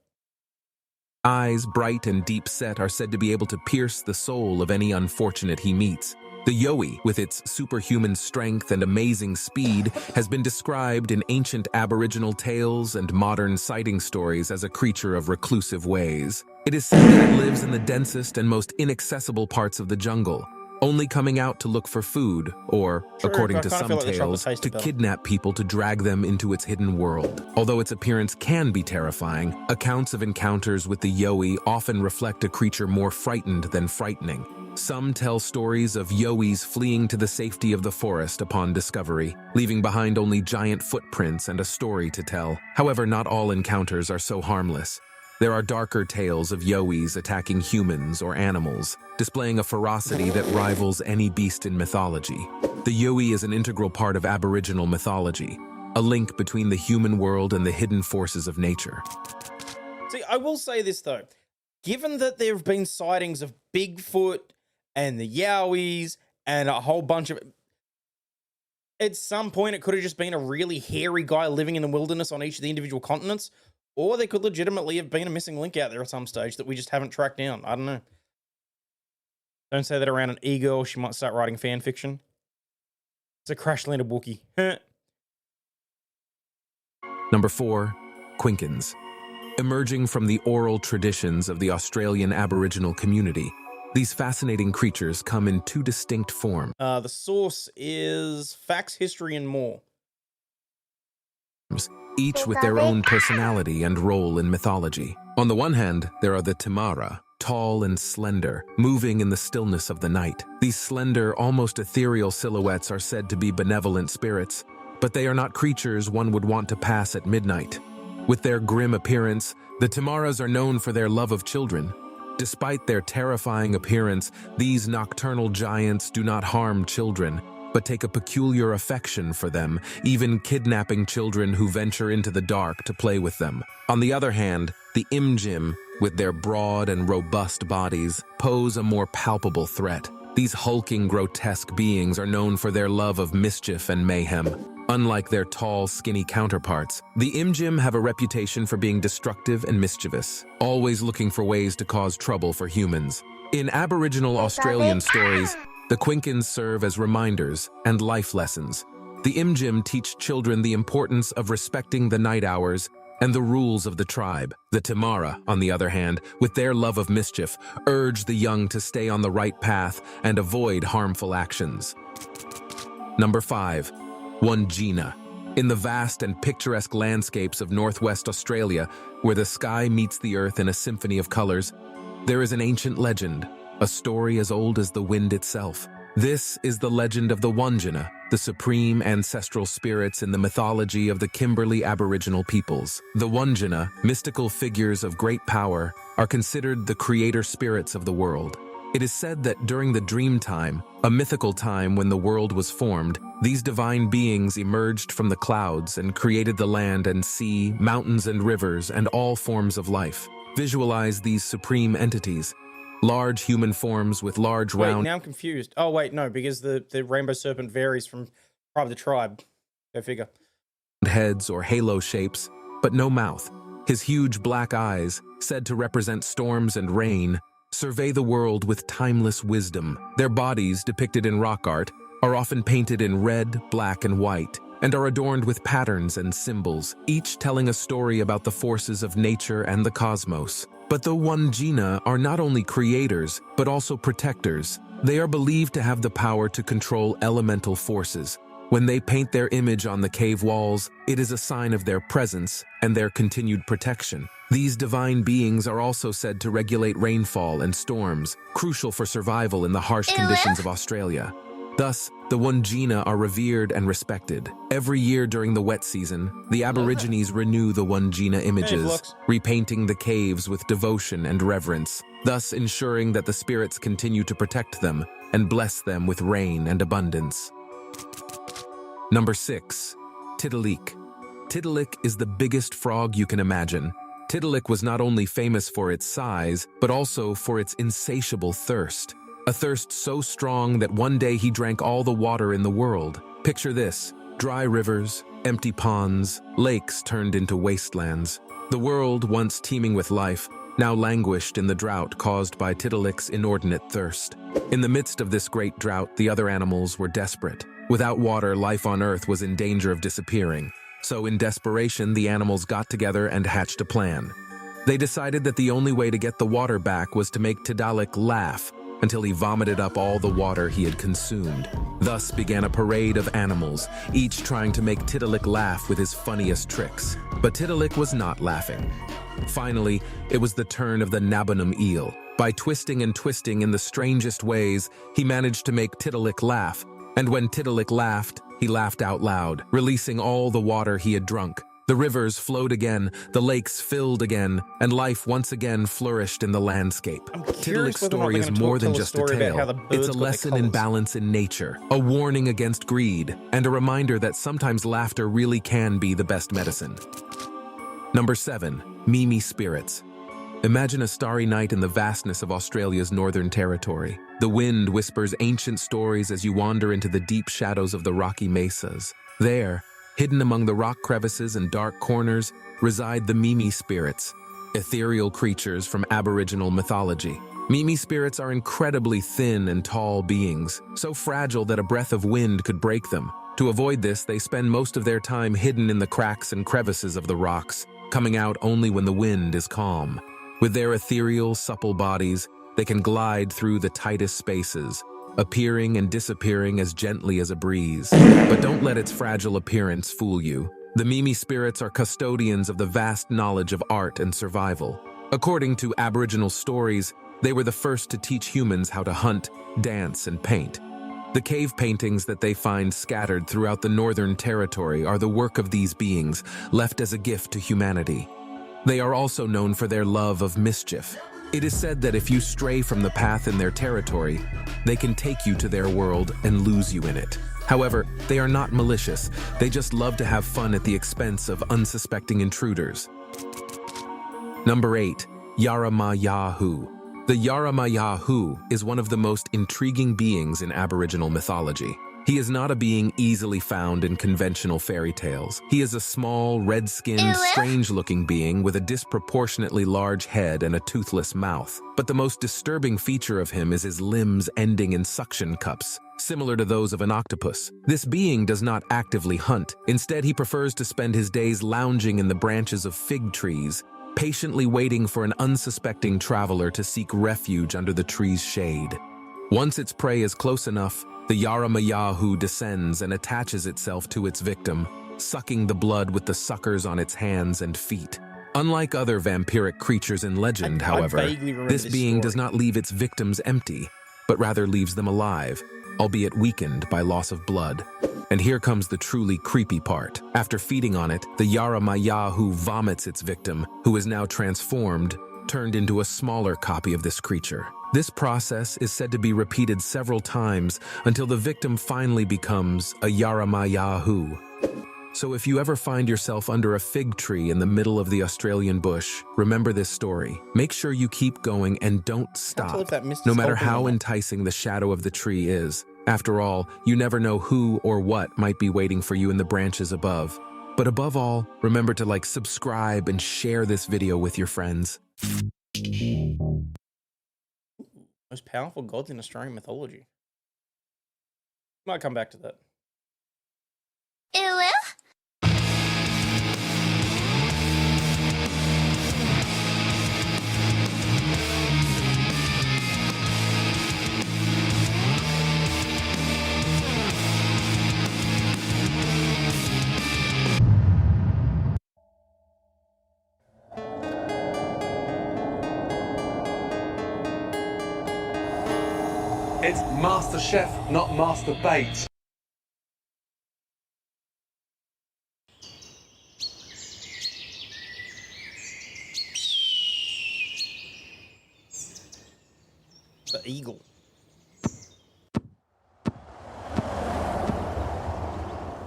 eyes, bright and deep set, are said to be able to pierce the soul of any unfortunate he meets. The yowie, with its superhuman strength and amazing speed, has been described in ancient Aboriginal tales and modern sighting stories as a creature of reclusive ways. It is said that it lives in the densest and most inaccessible parts of the jungle, only coming out to look for food or, according to some tales, to kidnap people to drag them into its hidden world. Although its appearance can be terrifying, accounts of encounters with the yowie often reflect a creature more frightened than frightening. Some tell stories of yowies fleeing to the safety of the forest upon discovery, leaving behind only giant footprints and a story to tell. However, not all encounters are so harmless. There are darker tales of yowies attacking humans or animals, displaying a ferocity that rivals any beast in mythology. The yowie is an integral part of Aboriginal mythology, a link between the human world and the hidden forces of nature. See, I will say this though. Given that there have been sightings of Bigfoot and the yowies and a whole bunch of... At some point, it could have just been a really hairy guy living in the wilderness on each of the individual continents. Or there could legitimately have been a missing link out there at some stage that we just haven't tracked down. I don't know. Don't say that around an e-girl. She might start writing fan fiction. It's a crash-landed Wookiee. Number 4, Quinkins. Emerging from the oral traditions of the Australian Aboriginal community, these fascinating creatures come in 2 distinct forms. The source is Facts, History, and More. Each with their own personality and role in mythology. On the one hand, there are the Timara, tall and slender, moving in the stillness of the night. These slender, almost ethereal silhouettes are said to be benevolent spirits, but they are not creatures one would want to pass at midnight. With their grim appearance, the Timaras are known for their love of children. Despite their terrifying appearance, these nocturnal giants do not harm children, but take a peculiar affection for them, even kidnapping children who venture into the dark to play with them. On the other hand, the Imjim, with their broad and robust bodies, pose a more palpable threat. These hulking, grotesque beings are known for their love of mischief and mayhem. Unlike their tall, skinny counterparts, the Imjim have a reputation for being destructive and mischievous, always looking for ways to cause trouble for humans. In Aboriginal Australian stories, the Quinkins serve as reminders and life lessons. The Imjim teach children the importance of respecting the night hours and the rules of the tribe. The Timara, on the other hand, with their love of mischief, urge the young to stay on the right path and avoid harmful actions. Number 5, Wandjina. In the vast and picturesque landscapes of northwest Australia, where the sky meets the earth in a symphony of colors, there is an ancient legend, a story as old as the wind itself. This is the legend of the Wandjina, the supreme ancestral spirits in the mythology of the Kimberley Aboriginal peoples. The Wandjina, mystical figures of great power, are considered the creator spirits of the world. It is said that during the dream time, a mythical time when the world was formed, these divine beings emerged from the clouds and created the land and sea, mountains and rivers, and all forms of life. Visualize these supreme entities. Large human forms with large round... Wait, now I'm confused. Oh, wait, no, because the rainbow serpent varies from tribe to tribe. Go figure. ...heads or halo shapes, but no mouth. His huge black eyes, said to represent storms and rain, survey the world with timeless wisdom. Their bodies, depicted in rock art, are often painted in red, black, and white, and are adorned with patterns and symbols, each telling a story about the forces of nature and the cosmos. But the Wandjina are not only creators, but also protectors. They are believed to have the power to control elemental forces. When they paint their image on the cave walls, it is a sign of their presence and their continued protection. These divine beings are also said to regulate rainfall and storms, crucial for survival in the harsh conditions of Australia. Thus, the Wandjina are revered and respected. Every year during the wet season, the Aborigines renew the Wandjina images, repainting the caves with devotion and reverence, thus ensuring that the spirits continue to protect them and bless them with rain and abundance. Number 6, Tiddalik. Tiddalik is the biggest frog you can imagine. Tiddalik was not only famous for its size, but also for its insatiable thirst. A thirst so strong that one day he drank all the water in the world. Picture this: dry rivers, empty ponds, lakes turned into wastelands. The world, once teeming with life, now languished in the drought caused by Tiddalik's inordinate thirst. In the midst of this great drought, the other animals were desperate. Without water, life on Earth was in danger of disappearing. So in desperation, the animals got together and hatched a plan. They decided that the only way to get the water back was to make Tiddalik laugh until he vomited up all the water he had consumed. Thus began a parade of animals, each trying to make Tiddalik laugh with his funniest tricks. But Tiddalik was not laughing. Finally, it was the turn of the Nabonum eel. By twisting and twisting in the strangest ways, he managed to make Tiddalik laugh. And when Tiddalik laughed, he laughed out loud, releasing all the water he had drunk. The rivers flowed again, the lakes filled again, and life once again flourished in the landscape. Tiddalik's story is more than just a tale. It's a lesson in balance in nature, a warning against greed, and a reminder that sometimes laughter really can be the best medicine. Number 7. Mimi spirits. Imagine a starry night in the vastness of Australia's Northern Territory. The wind whispers ancient stories as you wander into the deep shadows of the rocky mesas. There, hidden among the rock crevices and dark corners, reside the Mimi spirits, ethereal creatures from Aboriginal mythology. Mimi spirits are incredibly thin and tall beings, so fragile that a breath of wind could break them. To avoid this, they spend most of their time hidden in the cracks and crevices of the rocks, coming out only when the wind is calm. With their ethereal, supple bodies, they can glide through the tightest spaces, appearing and disappearing as gently as a breeze. But don't let its fragile appearance fool you. The Mimi spirits are custodians of the vast knowledge of art and survival. According to Aboriginal stories, they were the first to teach humans how to hunt, dance, and paint. The cave paintings that they find scattered throughout the Northern Territory are the work of these beings, left as a gift to humanity. They are also known for their love of mischief. It is said that if you stray from the path in their territory, they can take you to their world and lose you in it. However, they are not malicious. They just love to have fun at the expense of unsuspecting intruders. Number 8. Yaramayahu. The Yaramayahu is one of the most intriguing beings in Aboriginal mythology. He is not a being easily found in conventional fairy tales. He is a small, red-skinned, strange-looking being with a disproportionately large head and a toothless mouth. But the most disturbing feature of him is his limbs ending in suction cups, similar to those of an octopus. This being does not actively hunt. Instead, he prefers to spend his days lounging in the branches of fig trees, patiently waiting for an unsuspecting traveler to seek refuge under the tree's shade. Once its prey is close enough, the Yaramayahu descends and attaches itself to its victim, sucking the blood with the suckers on its hands and feet. Unlike other vampiric creatures in legend, however, this being does not leave its victims empty, but rather leaves them alive, albeit weakened by loss of blood. And here comes the truly creepy part. After feeding on it, the Yaramayahu vomits its victim, who is now transformed, turned into a smaller copy of this creature. This process is said to be repeated several times until the victim finally becomes a Yaramayahu. So if you ever find yourself under a fig tree in the middle of the Australian bush, remember this story. Make sure you keep going and don't stop, no matter how enticing the shadow of the tree is. After all, you never know who or what might be waiting for you in the branches above. But above all, remember to subscribe and share this video with your friends. Most powerful gods in Australian mythology. Might come back to that. It's Master Chef, not Master Bait. The eagle.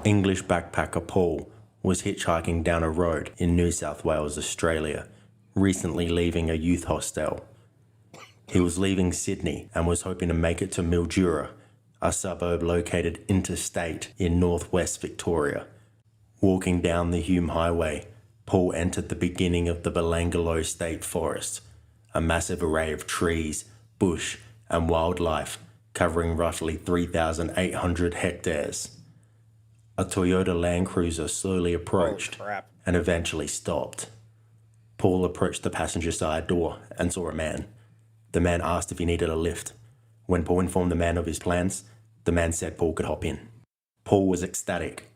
English backpacker Paul was hitchhiking down a road in New South Wales, Australia, recently leaving a youth hostel. He was leaving Sydney and was hoping to make it to Mildura, a suburb located interstate in northwest Victoria. Walking down the Hume Highway, Paul entered the beginning of the Overlaw'd State Forest, a massive array of trees, bush, and wildlife covering roughly 3,800 hectares. A Toyota Land Cruiser slowly approached and eventually stopped. Paul approached the passenger side door and saw a man. The man asked if he needed a lift. When Paul informed the man of his plans, the man said Paul could hop in. Paul was ecstatic.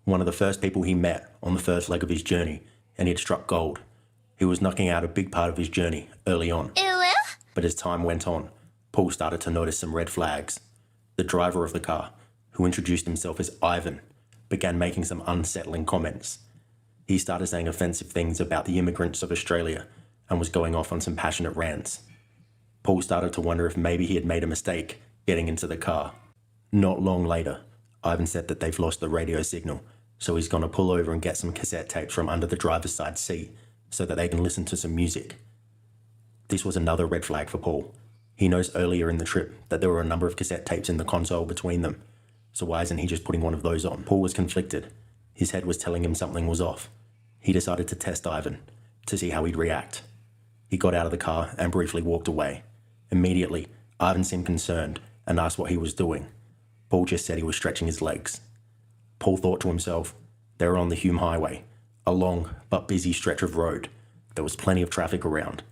One of the first people he met on the first leg of his journey, and he had struck gold. He was knocking out a big part of his journey early on. But as time went on, Paul started to notice some red flags. The driver of the car, who introduced himself as Ivan, began making some unsettling comments. He started saying offensive things about the immigrants of Australia and was going off on some passionate rants. Paul started to wonder if maybe he had made a mistake getting into the car. Not long later, Ivan said that they've lost the radio signal, so he's going to pull over and get some cassette tapes from under the driver's side seat so that they can listen to some music. This was another red flag for Paul. He knows earlier in the trip that there were a number of cassette tapes in the console between them, so why isn't he just putting one of those on? Paul was conflicted. His head was telling him something was off. He decided to test Ivan to see how he'd react. He got out of the car and briefly walked away. Immediately, Ivan seemed concerned and asked what he was doing. Paul just said he was stretching his legs. Paul thought to himself, they were on the Hume Highway, a long but busy stretch of road. There was plenty of traffic around.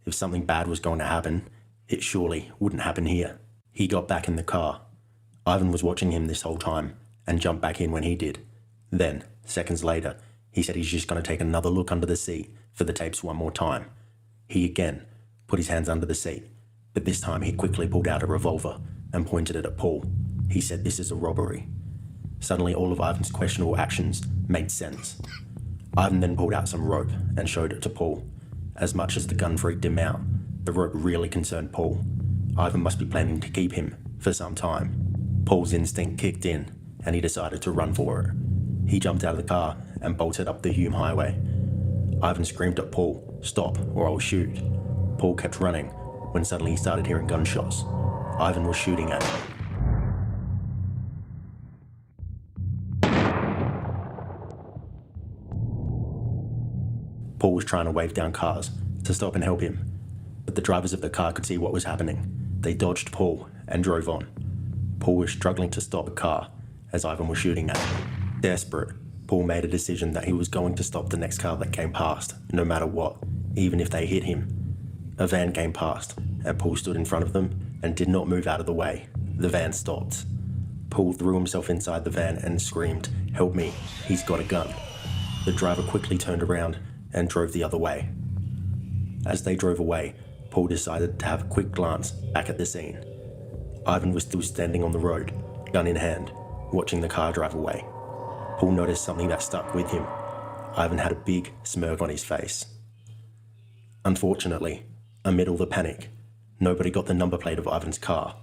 If something bad was going to happen, it surely wouldn't happen here. He got back in the car. Ivan was watching him this whole time and jumped back in when he did. Then, seconds later, he said he's just going to take another look under the seat for the tapes one more time. He again put his hands under the seat, but this time he quickly pulled out a revolver and pointed it at Paul. He said this is a robbery. Suddenly all of Ivan's questionable actions made sense. Ivan then pulled out some rope and showed it to Paul. As much as the gun freaked him out, the rope really concerned Paul. Ivan must be planning to keep him for some time. Paul's instinct kicked in and he decided to run for it. He jumped out of the car and bolted up the Hume Highway. Ivan screamed at Paul, "Stop or I'll shoot." Paul kept running when suddenly he started hearing gunshots. Ivan was shooting at him. Paul was trying to wave down cars to stop and help him, but the drivers of the car could see what was happening. They dodged Paul and drove on. Paul was struggling to stop the car as Ivan was shooting at him. Desperate, Paul made a decision that he was going to stop the next car that came past, no matter what, even if they hit him. A van came past, and Paul stood in front of them and did not move out of the way. The van stopped. Paul threw himself inside the van and screamed, "Help me, he's got a gun." The driver quickly turned around and drove the other way. As they drove away, Paul decided to have a quick glance back at the scene. Ivan was still standing on the road, gun in hand, watching the car drive away. Paul noticed something that stuck with him. Ivan had a big smirk on his face. Unfortunately, amid all the panic, nobody got the number plate of Ivan's car,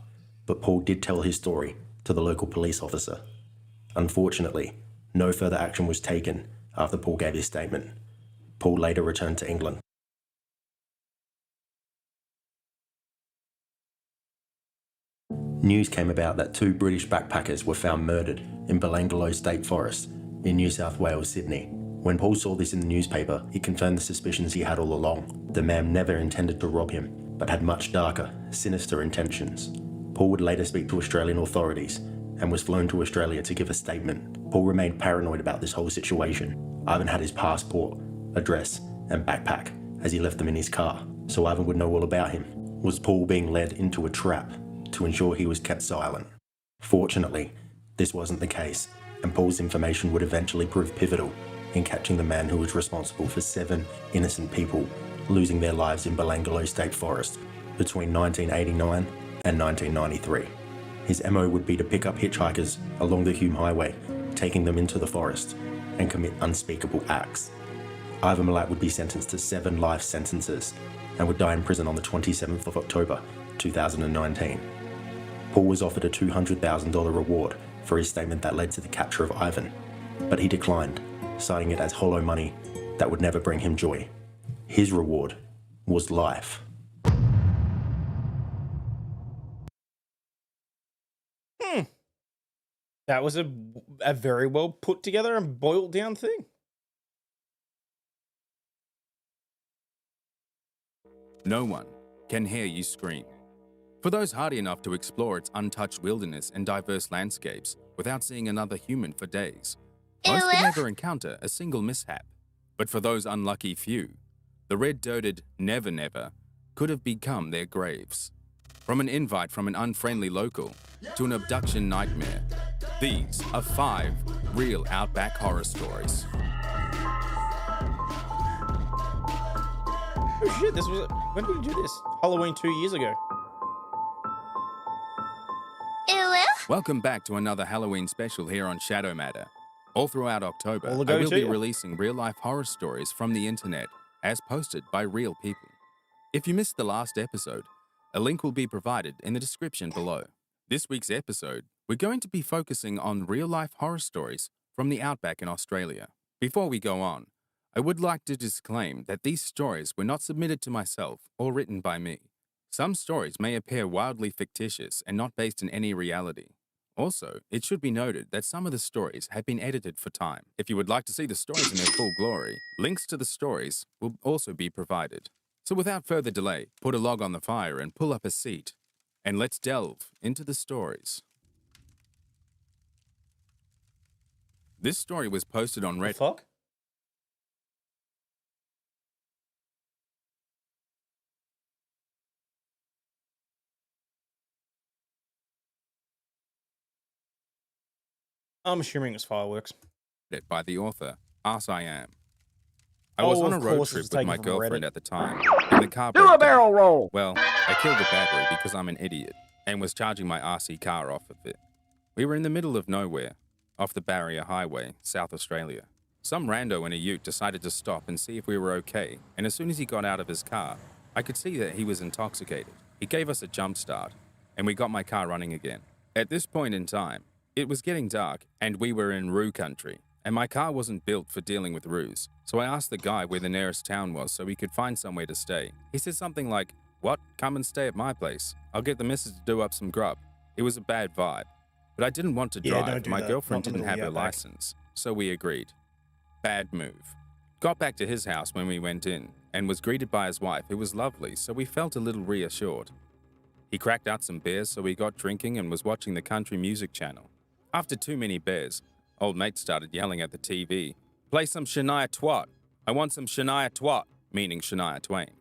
but Paul did tell his story to the local police officer. Unfortunately, no further action was taken after Paul gave his statement. Paul later returned to England. News came about that 2 British backpackers were found murdered in Overlaw'd State Forest in New South Wales, Sydney. When Paul saw this in the newspaper, it confirmed the suspicions he had all along. The man never intended to rob him, but had much darker, sinister intentions. Paul would later speak to Australian authorities and was flown to Australia to give a statement. Paul remained paranoid about this whole situation. Ivan had his passport, address, and backpack as he left them in his car, so Ivan would know all about him. Was Paul being led into a trap to ensure he was kept silent? Fortunately, this wasn't the case, and Paul's information would eventually prove pivotal in catching the man who was responsible for 7 innocent people losing their lives in Overlaw'd State Forest between 1989 and 1993. His MO would be to pick up hitchhikers along the Hume Highway, taking them into the forest, and commit unspeakable acts. Ivan Milat would be sentenced to 7 life sentences and would die in prison on the 27th of October 2019. Paul was offered a $200,000 reward for his statement that led to the capture of Ivan, but he declined, citing it as hollow money that would never bring him joy. His reward was life. That was a very well put together and boiled down thing. No one can hear you scream. For those hardy enough to explore its untouched wilderness and diverse landscapes without seeing another human for days, most can never encounter a single mishap. But for those unlucky few, the red-dirted Never Never could have become their graves. From an invite from an unfriendly local to an abduction nightmare, these are 5 real outback horror stories. Oh shit, this was... When did we do this? Halloween 2 years ago. Welcome back to another Halloween special here on Shadow Matter. All throughout October, I will be releasing real-life horror stories from the internet as posted by real people. If you missed the last episode, a link will be provided in the description below. This week's episode, we're going to be focusing on real-life horror stories from the outback in Australia. Before we go on, I would like to disclaim that these stories were not submitted to myself or written by me. Some stories may appear wildly fictitious and not based in any reality. Also, it should be noted that some of the stories have been edited for time. If you would like to see the stories in their full glory, links to the stories will also be provided. So without further delay, put a log on the fire and pull up a seat, and let's delve into the stories. This story was posted on Reddit. Fuck? I'm assuming it's fireworks. By the author, As I Am. I was on a road trip with my girlfriend at the time, and the car broke down. Barrel roll! Well, I killed the battery because I'm an idiot, and was charging my RC car off of it. We were in the middle of nowhere, off the Barrier Highway, South Australia. Some rando in a ute decided to stop and see if we were okay, and as soon as he got out of his car, I could see that he was intoxicated. He gave us a jump start, and we got my car running again. At this point in time, it was getting dark, and we were in Roo country, and my car wasn't built for dealing with Roos. So I asked the guy where the nearest town was so we could find somewhere to stay. He said something like, "What? Come and stay at my place. I'll get the missus to do up some grub." It was a bad vibe, but I didn't want to drive. My girlfriend didn't have her license, so we agreed. Bad move. Got back to his house when we went in, and was greeted by his wife, who was lovely, so we felt a little reassured. He cracked out some beers, so we got drinking and was watching the country music channel. After too many beers, old mate started yelling at the TV, "Play some Shania Twat. I want some Shania Twat," meaning Shania Twain.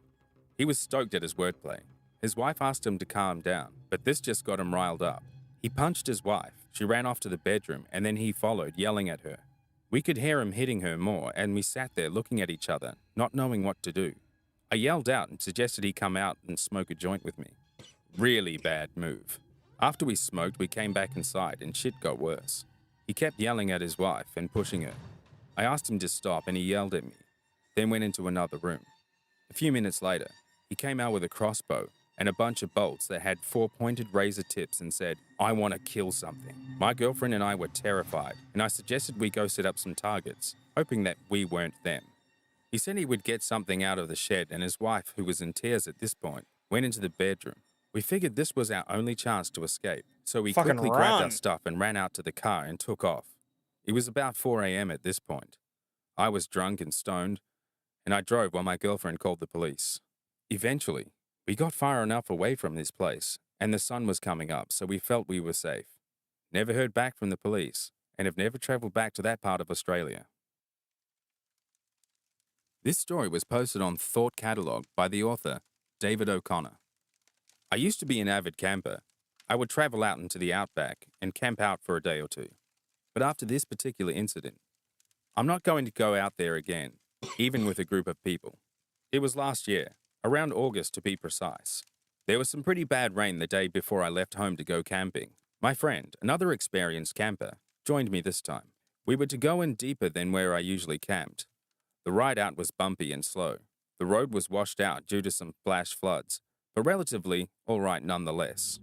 He was stoked at his wordplay. His wife asked him to calm down, but this just got him riled up. He punched his wife. She ran off to the bedroom, and then he followed, yelling at her. We could hear him hitting her more, and we sat there looking at each other, not knowing what to do. I yelled out and suggested he come out and smoke a joint with me. Really bad move. After we smoked, we came back inside, and shit got worse. He kept yelling at his wife and pushing her. I asked him to stop, and he yelled at me, then went into another room. A few minutes later, he came out with a crossbow and a bunch of bolts that had 4 pointed razor tips and said, "I want to kill something." My girlfriend and I were terrified, and I suggested we go set up some targets, hoping that we weren't them. He said he would get something out of the shed, and his wife, who was in tears at this point, went into the bedroom. We figured this was our only chance to escape, so we quickly grabbed our stuff and ran out to the car and took off. It was about 4 a.m. at this point. I was drunk and stoned, and I drove while my girlfriend called the police. Eventually, we got far enough away from this place, and the sun was coming up, so we felt we were safe. Never heard back from the police, and have never traveled back to that part of Australia. This story was posted on Thought Catalog by the author, David O'Connor. I used to be an avid camper. I would travel out into the outback and camp out for a day or two. But after this particular incident, I'm not going to go out there again, even with a group of people. It was last year, around August to be precise. There was some pretty bad rain the day before I left home to go camping. My friend, another experienced camper, joined me this time. We were to go in deeper than where I usually camped. The ride out was bumpy and slow. The road was washed out due to some flash floods, but relatively all right nonetheless.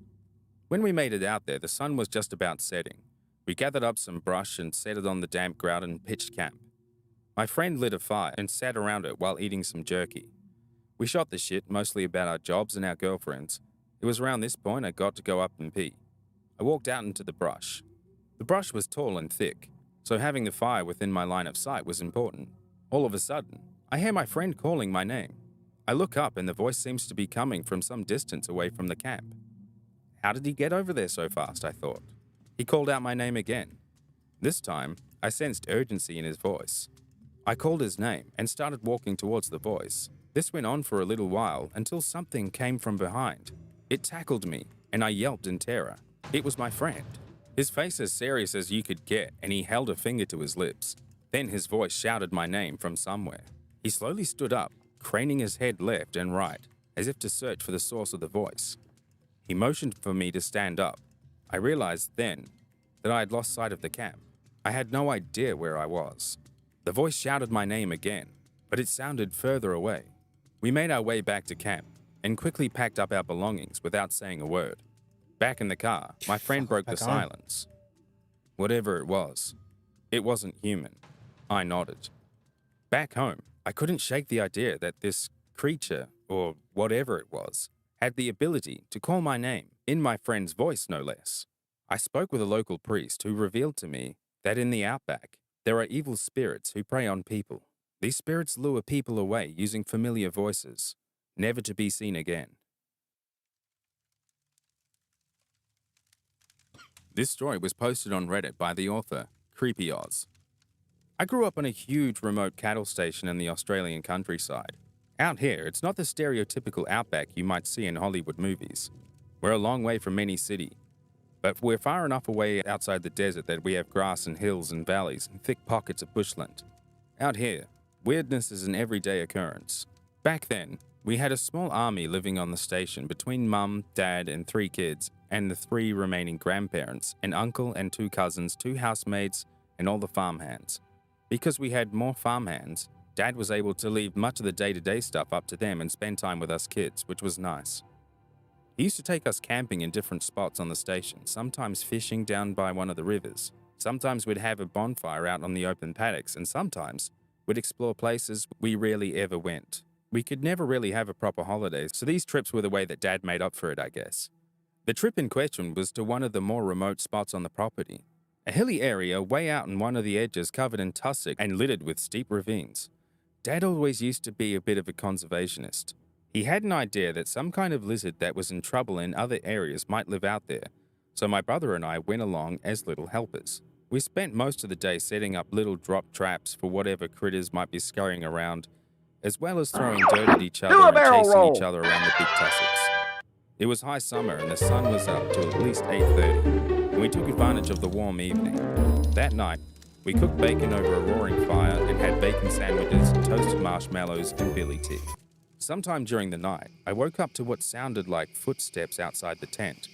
When we made it out there, the sun was just about setting, We gathered up some brush and set it on the damp ground and pitched camp. My friend lit a fire and sat around it while eating some jerky. We shot the shit, mostly about our jobs and our girlfriends. It was around this point I got to go up and pee. I walked out into the brush. The brush was tall and thick, so having the fire within my line of sight was important. All of a sudden, I hear my friend calling my name. I look up and the voice seems to be coming from some distance away from the camp. How did he get over there so fast, I thought. He called out my name again. This time, I sensed urgency in his voice. I called his name and started walking towards the voice. This went on for a little while until something came from behind. It tackled me, and I yelped in terror. It was my friend. His face as serious as you could get, and he held a finger to his lips. Then his voice shouted my name from somewhere. He slowly stood up, craning his head left and right, as if to search for the source of the voice. He motioned for me to stand up. I realized then that I had lost sight of the camp. I had no idea where I was. The voice shouted my name again, but it sounded further away. We made our way back to camp and quickly packed up our belongings without saying a word. Back in the car, my friend broke the silence. Whatever it wasn't human. I nodded. Back home, I couldn't shake the idea that this creature, or whatever it was, had the ability to call my name, in my friend's voice no less. I spoke with a local priest who revealed to me that in the outback, there are evil spirits who prey on people. These spirits lure people away using familiar voices, never to be seen again. This story was posted on Reddit by the author, Creepy Oz. I grew up on a huge remote cattle station in the Australian countryside. Out here, it's not the stereotypical outback you might see in Hollywood movies. We're a long way from any city, but we're far enough away outside the desert that we have grass and hills and valleys and thick pockets of bushland. Out here, weirdness is an everyday occurrence. Back then, we had a small army living on the station between Mum, Dad, and 3 kids, and the 3 remaining grandparents, an uncle and 2 cousins, 2 housemaids, and all the farmhands. Because we had more farmhands, Dad was able to leave much of the day-to-day stuff up to them and spend time with us kids, which was nice. He used to take us camping in different spots on the station, sometimes fishing down by one of the rivers. Sometimes we'd have a bonfire out on the open paddocks, and sometimes we'd explore places we rarely ever went. We could never really have a proper holiday, so these trips were the way that Dad made up for it, I guess. The trip in question was to one of the more remote spots on the property. A hilly area way out on one of the edges covered in tussock and littered with steep ravines. Dad always used to be a bit of a conservationist. He had an idea that some kind of lizard that was in trouble in other areas might live out there, so my brother and I went along as little helpers. We spent most of the day setting up little drop traps for whatever critters might be scurrying around, as well as throwing dirt at each other and chasing each other around the big tussocks. It was high summer and the sun was up till at least 8:30, and we took advantage of the warm evening. That night, we cooked bacon over a roaring fire and had bacon sandwiches, toasted marshmallows, and billy tea. Sometime during the night, I woke up to what sounded like footsteps outside the tent.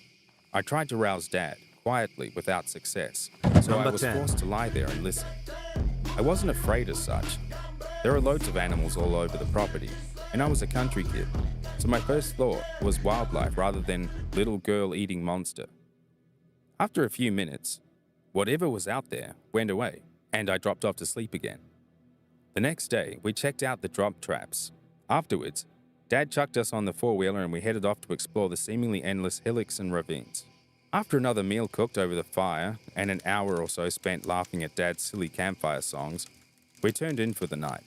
I tried to rouse Dad, quietly, without success, so I was forced to lie there and listen. I wasn't afraid as such. There are loads of animals all over the property, and I was a country kid, so my first thought was wildlife rather than little girl eating monster. After a few minutes, whatever was out there went away, and I dropped off to sleep again. The next day, we checked out the drop traps. Afterwards, Dad chucked us on the four-wheeler and we headed off to explore the seemingly endless hillocks and ravines. After another meal cooked over the fire and an hour or so spent laughing at Dad's silly campfire songs, we turned in for the night,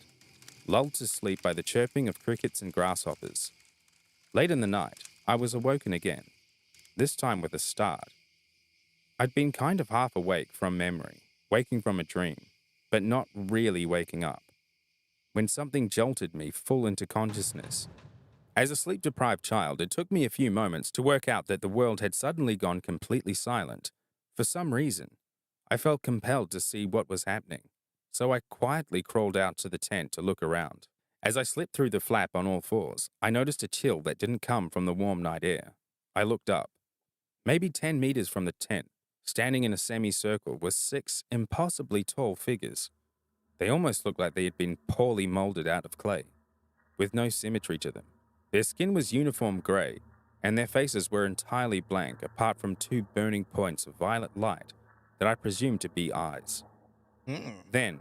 lulled to sleep by the chirping of crickets and grasshoppers. Late in the night, I was awoken again, this time with a start. I'd been kind of half awake from memory, waking from a dream, but not really waking up, when something jolted me full into consciousness. As a sleep-deprived child, it took me a few moments to work out that the world had suddenly gone completely silent. For some reason, I felt compelled to see what was happening, so I quietly crawled out to the tent to look around. As I slipped through the flap on all fours, I noticed a chill that didn't come from the warm night air. I looked up. Maybe 10 meters from the tent, standing in a semicircle, were 6 impossibly tall figures. They almost looked like they had been poorly molded out of clay, with no symmetry to them. Their skin was uniform gray, and their faces were entirely blank apart from 2 burning points of violet light that I presumed to be eyes. Then,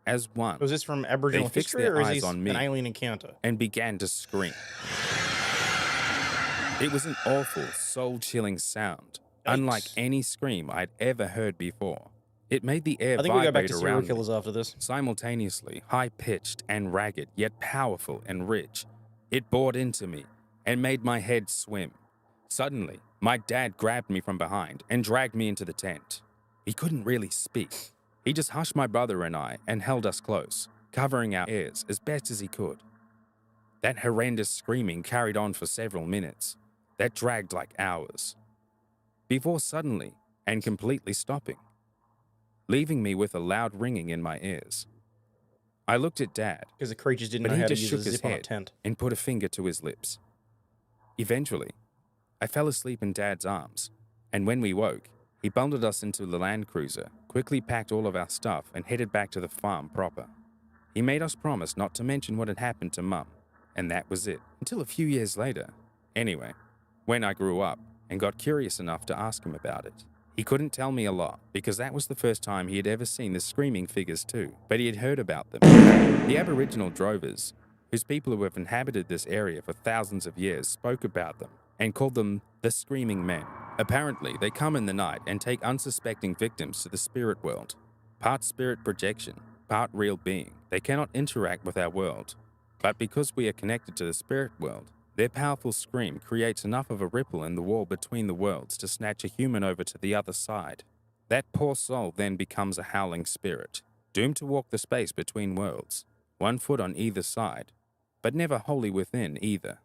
as one, Was this from Aboriginal they fixed history, their or is eyes this on me an alien encounter? and began to scream. It was an awful, soul-chilling sound, unlike any scream I'd ever heard before. It made the air I think we go back vibrate to serial around killers me, after this. simultaneously high-pitched and ragged, yet powerful and rich. It bored into me and made my head swim. Suddenly, my dad grabbed me from behind and dragged me into the tent. He couldn't really speak. He just hushed my brother and I and held us close, covering our ears as best as he could. That horrendous screaming carried on for several minutes. That dragged like hours, before suddenly and completely stopping, leaving me with a loud ringing in my ears. I looked at Dad, because the creatures didn't but know he how to just use shook a his zip on a head tent. and put a finger to his lips. Eventually, I fell asleep in Dad's arms, and when we woke, he bundled us into the Land Cruiser, quickly packed all of our stuff, and headed back to the farm proper. He made us promise not to mention what had happened to Mum, and that was it, until a few years later. Anyway, when I grew up and got curious enough to ask him about it, he couldn't tell me a lot, because that was the first time he had ever seen the screaming figures too, but he had heard about them. The Aboriginal drovers, whose people who have inhabited this area for thousands of years, spoke about them and called them the Screaming Men. Apparently, they come in the night and take unsuspecting victims to the spirit world. Part spirit projection, part real being. They cannot interact with our world, but because we are connected to the spirit world, their powerful scream creates enough of a ripple in the wall between the worlds to snatch a human over to the other side. That poor soul then becomes a howling spirit, doomed to walk the space between worlds, 1 foot on either side, but never wholly within either.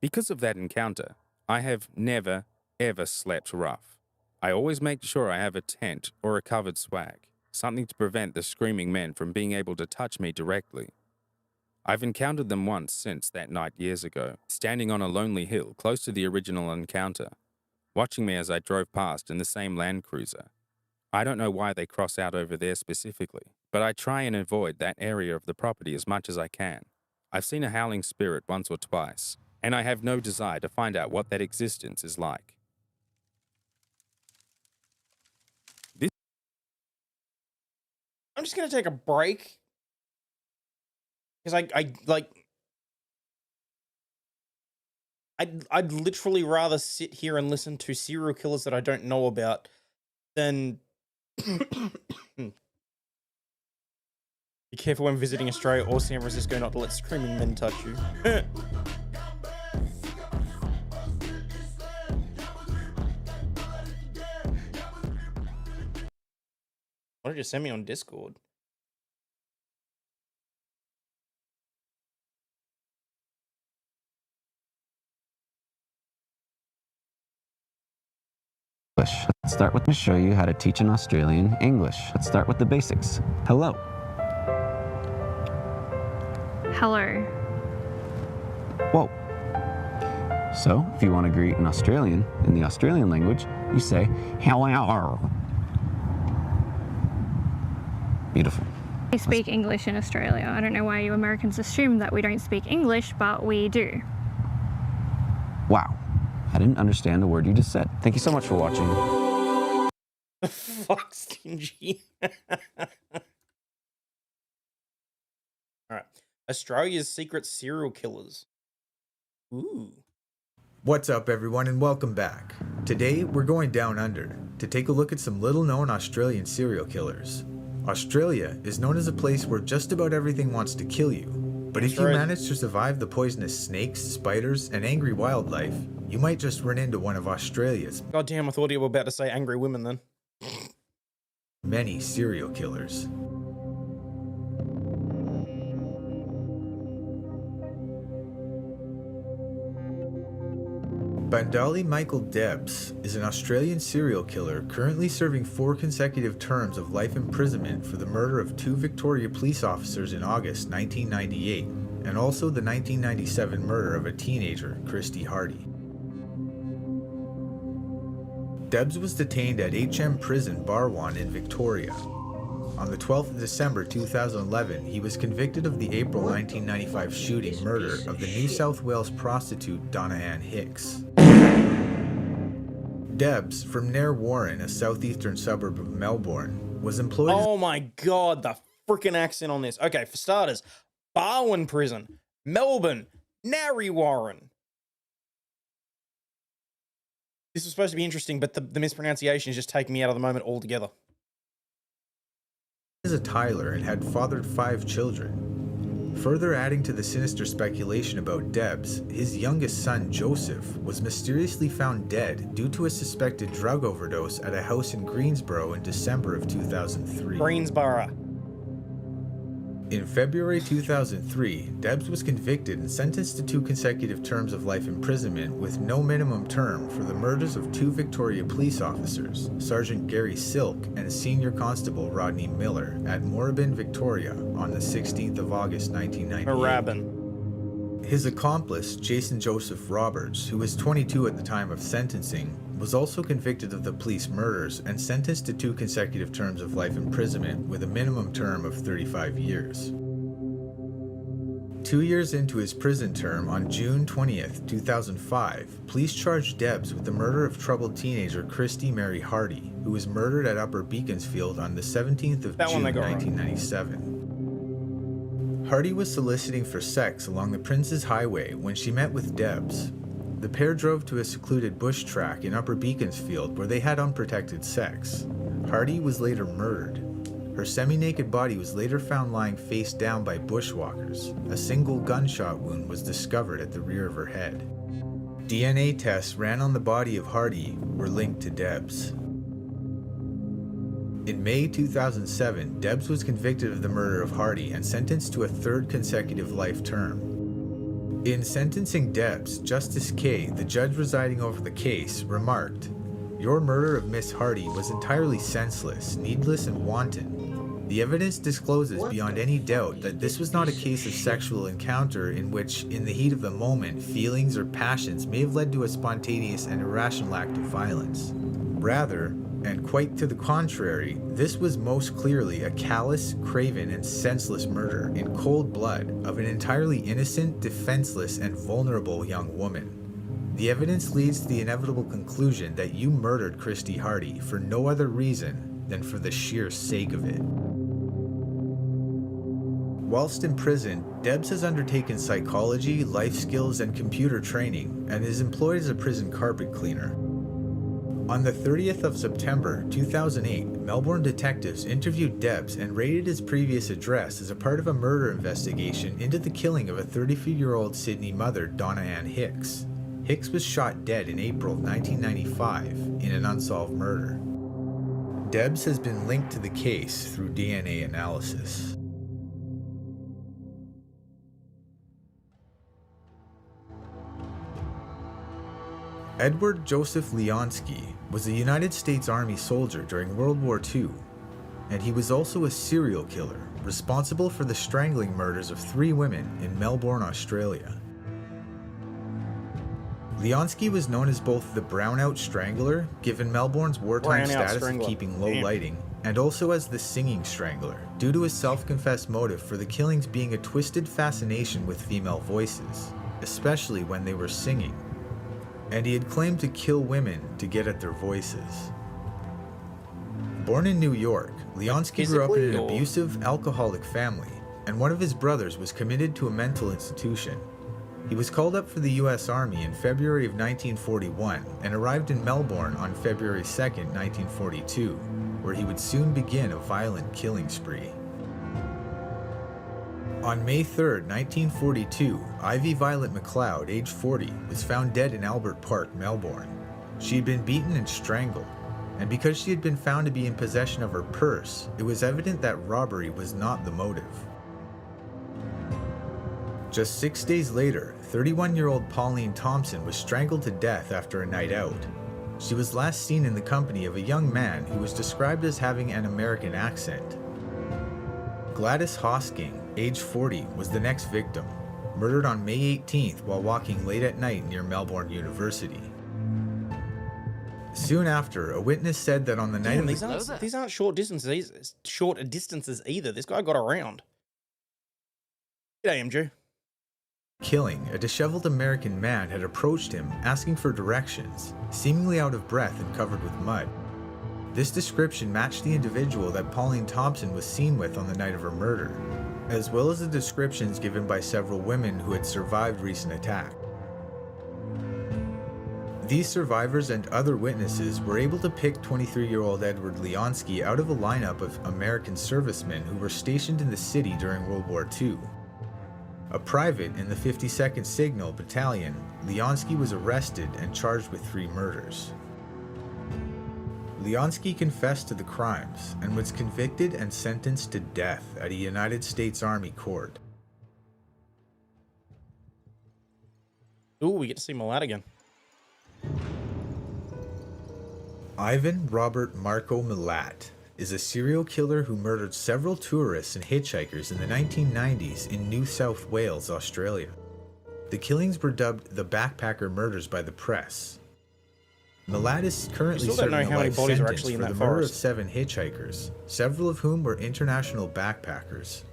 Because of that encounter, I have never, ever slept rough. I always make sure I have a tent or a covered swag, something to prevent the screaming men from being able to touch me directly. I've encountered them once since that night years ago, standing on a lonely hill close to the original encounter, watching me as I drove past in the same Land Cruiser. I don't know why they cross out over there specifically, but I try and avoid that area of the property as much as I can. I've seen a howling spirit once or twice, and I have no desire to find out what that existence is like. I'm just gonna take a break. Because I'd literally rather sit here and listen to serial killers that I don't know about than be careful when visiting Australia or San Francisco not to let screaming men touch you. Why did you send me on Discord? Let's start with to show you how to teach an Australian English. Let's start with the basics. Hello. Hello. Whoa. So, if you want to greet an Australian in the Australian language, you say, hello. Beautiful. We speak English in Australia. I don't know why you Americans assume that we don't speak English, but we do. Wow. I didn't understand a word you just said. Thank you so much for watching. Fuck, Stingy. Alright. Australia's secret serial killers. Ooh. What's up, everyone, and welcome back. Today, we're going down under to take a look at some little-known Australian serial killers. Australia is known as a place where just about everything wants to kill you. But if you manage to survive the poisonous snakes, spiders, and angry wildlife, you might just run into one of Australia's God damn, I thought you were about to say angry women then. many serial killers. Bandali Michael Debs is an Australian serial killer currently serving 4 consecutive terms of life imprisonment for the murder of 2 Victoria police officers in August 1998, and also the 1997 murder of a teenager, Christy Hardy. Debs was detained at HM Prison Barwon in Victoria. On the 12th of December 2011, he was convicted of the April 1995 shooting murder of the New South Wales prostitute Donna Ann Hicks. Debs, from Nair Warren, a southeastern suburb of Melbourne, was employed Oh my god, the freaking accent on this. Okay, for starters, Barwon Prison, Melbourne, Narre Warren. This was supposed to be interesting, but the mispronunciation is just taking me out of the moment altogether. as a Tyler and had fathered 5 children. Further adding to the sinister speculation about Debs, his youngest son, Joseph, was mysteriously found dead due to a suspected drug overdose at a house in Greensboro in December of 2003. Greensboro. In February 2003, Debs was convicted and sentenced to 2 consecutive terms of life imprisonment with no minimum term for the murders of 2 Victoria police officers, Sergeant Gary Silk and Senior Constable Rodney Miller, at Moorabbin, Victoria, on the 16th of August 1998. His accomplice, Jason Joseph Roberts, who was 22 at the time of sentencing, was also convicted of the police murders and sentenced to 2 consecutive terms of life imprisonment with a minimum term of 35 years. 2 years into his prison term, on June 20th, 2005, police charged Debs with the murder of troubled teenager Christy Mary Hardy, who was murdered at Upper Beaconsfield on the 17th of June 1997. Hardy was soliciting for sex along the Prince's Highway when she met with Debs. The pair drove to a secluded bush track in Upper Beaconsfield where they had unprotected sex. Hardy was later murdered. Her semi-naked body was later found lying face down by bushwalkers. A single gunshot wound was discovered at the rear of her head. DNA tests ran on the body of Hardy were linked to Debs. In May 2007, Debs was convicted of the murder of Hardy and sentenced to a 3rd consecutive life term. In sentencing Debs, Justice Kay, the judge presiding over the case, remarked, "Your murder of Miss Hardy was entirely senseless, needless, and wanton. The evidence discloses beyond any doubt that this was not a case of sexual encounter in which, in the heat of the moment, feelings or passions may have led to a spontaneous and irrational act of violence. Rather, and quite to the contrary, this was most clearly a callous, craven, and senseless murder in cold blood of an entirely innocent, defenseless, and vulnerable young woman. The evidence leads to the inevitable conclusion that you murdered Christy Hardy for no other reason than for the sheer sake of it." Whilst in prison, Debs has undertaken psychology, life skills, and computer training, and is employed as a prison carpet cleaner. On the 30th of September 2008, Melbourne detectives interviewed Debs and raided his previous address as a part of a murder investigation into the killing of a 33-year-old Sydney mother, Donna Ann Hicks. Hicks was shot dead in April 1995 in an unsolved murder. Debs has been linked to the case through DNA analysis. Edward Joseph Leonsky was a United States Army soldier during World War II, and he was also a serial killer responsible for the strangling murders of 3 women in Melbourne, Australia. Leonsky was known as both the Brownout Strangler, given Melbourne's wartime status of keeping low lighting, and also as the Singing Strangler, due to his self-confessed motive for the killings being a twisted fascination with female voices, especially when they were singing. And he had claimed to kill women to get at their voices. Born in New York, Leonsky grew up in an abusive, alcoholic family, and one of his brothers was committed to a mental institution. He was called up for the U.S. Army in February of 1941 and arrived in Melbourne on February 2nd, 1942, where he would soon begin a violent killing spree. On May 3rd, 1942, Ivy Violet McLeod, age 40, was found dead in Albert Park, Melbourne. She had been beaten and strangled, and because she had been found to be in possession of her purse, it was evident that robbery was not the motive. Just 6 days later, 31-year-old Pauline Thompson was strangled to death after a night out. She was last seen in the company of a young man who was described as having an American accent. Gladys Hosking, age 40, was the next victim, murdered on May 18th while walking late at night near Melbourne University. Soon after, a witness said that on the night of these aren't short distances either. This guy got around. G'day, MJ. Killing, a disheveled American man had approached him, asking for directions, seemingly out of breath and covered with mud. This description matched the individual that Pauline Thompson was seen with on the night of her murder, as well as the descriptions given by several women who had survived recent attack. These survivors and other witnesses were able to pick 23-year-old Edward Leonsky out of a lineup of American servicemen who were stationed in the city during World War II. A private in the 52nd Signal Battalion, Leonsky was arrested and charged with 3 murders. Leonsky confessed to the crimes and was convicted and sentenced to death at a United States Army court. Ooh, we get to see Milat again. Ivan Robert Marco Milat is a serial killer who murdered several tourists and hitchhikers in the 1990s in New South Wales, Australia. The killings were dubbed the backpacker murders by the press. Milat is currently serving a life sentence for the murder of 7 hitchhikers, several of whom were international backpackers.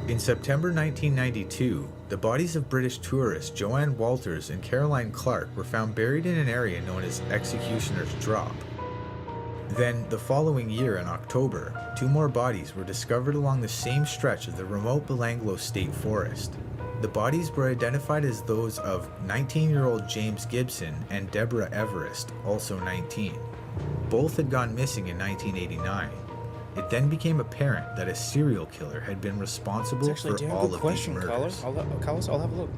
In September 1992, the bodies of British tourists Joanne Walters and Caroline Clark were found buried in an area known as Executioner's Drop. Then, the following year in October, 2 more bodies were discovered along the same stretch of the remote Belanglo State Forest. The bodies were identified as those of 19-year-old James Gibson and Deborah Everest, also 19. Both had gone missing in 1989. It then became apparent that a serial killer had been responsible for all of these murders. Carlos, I'll have a look.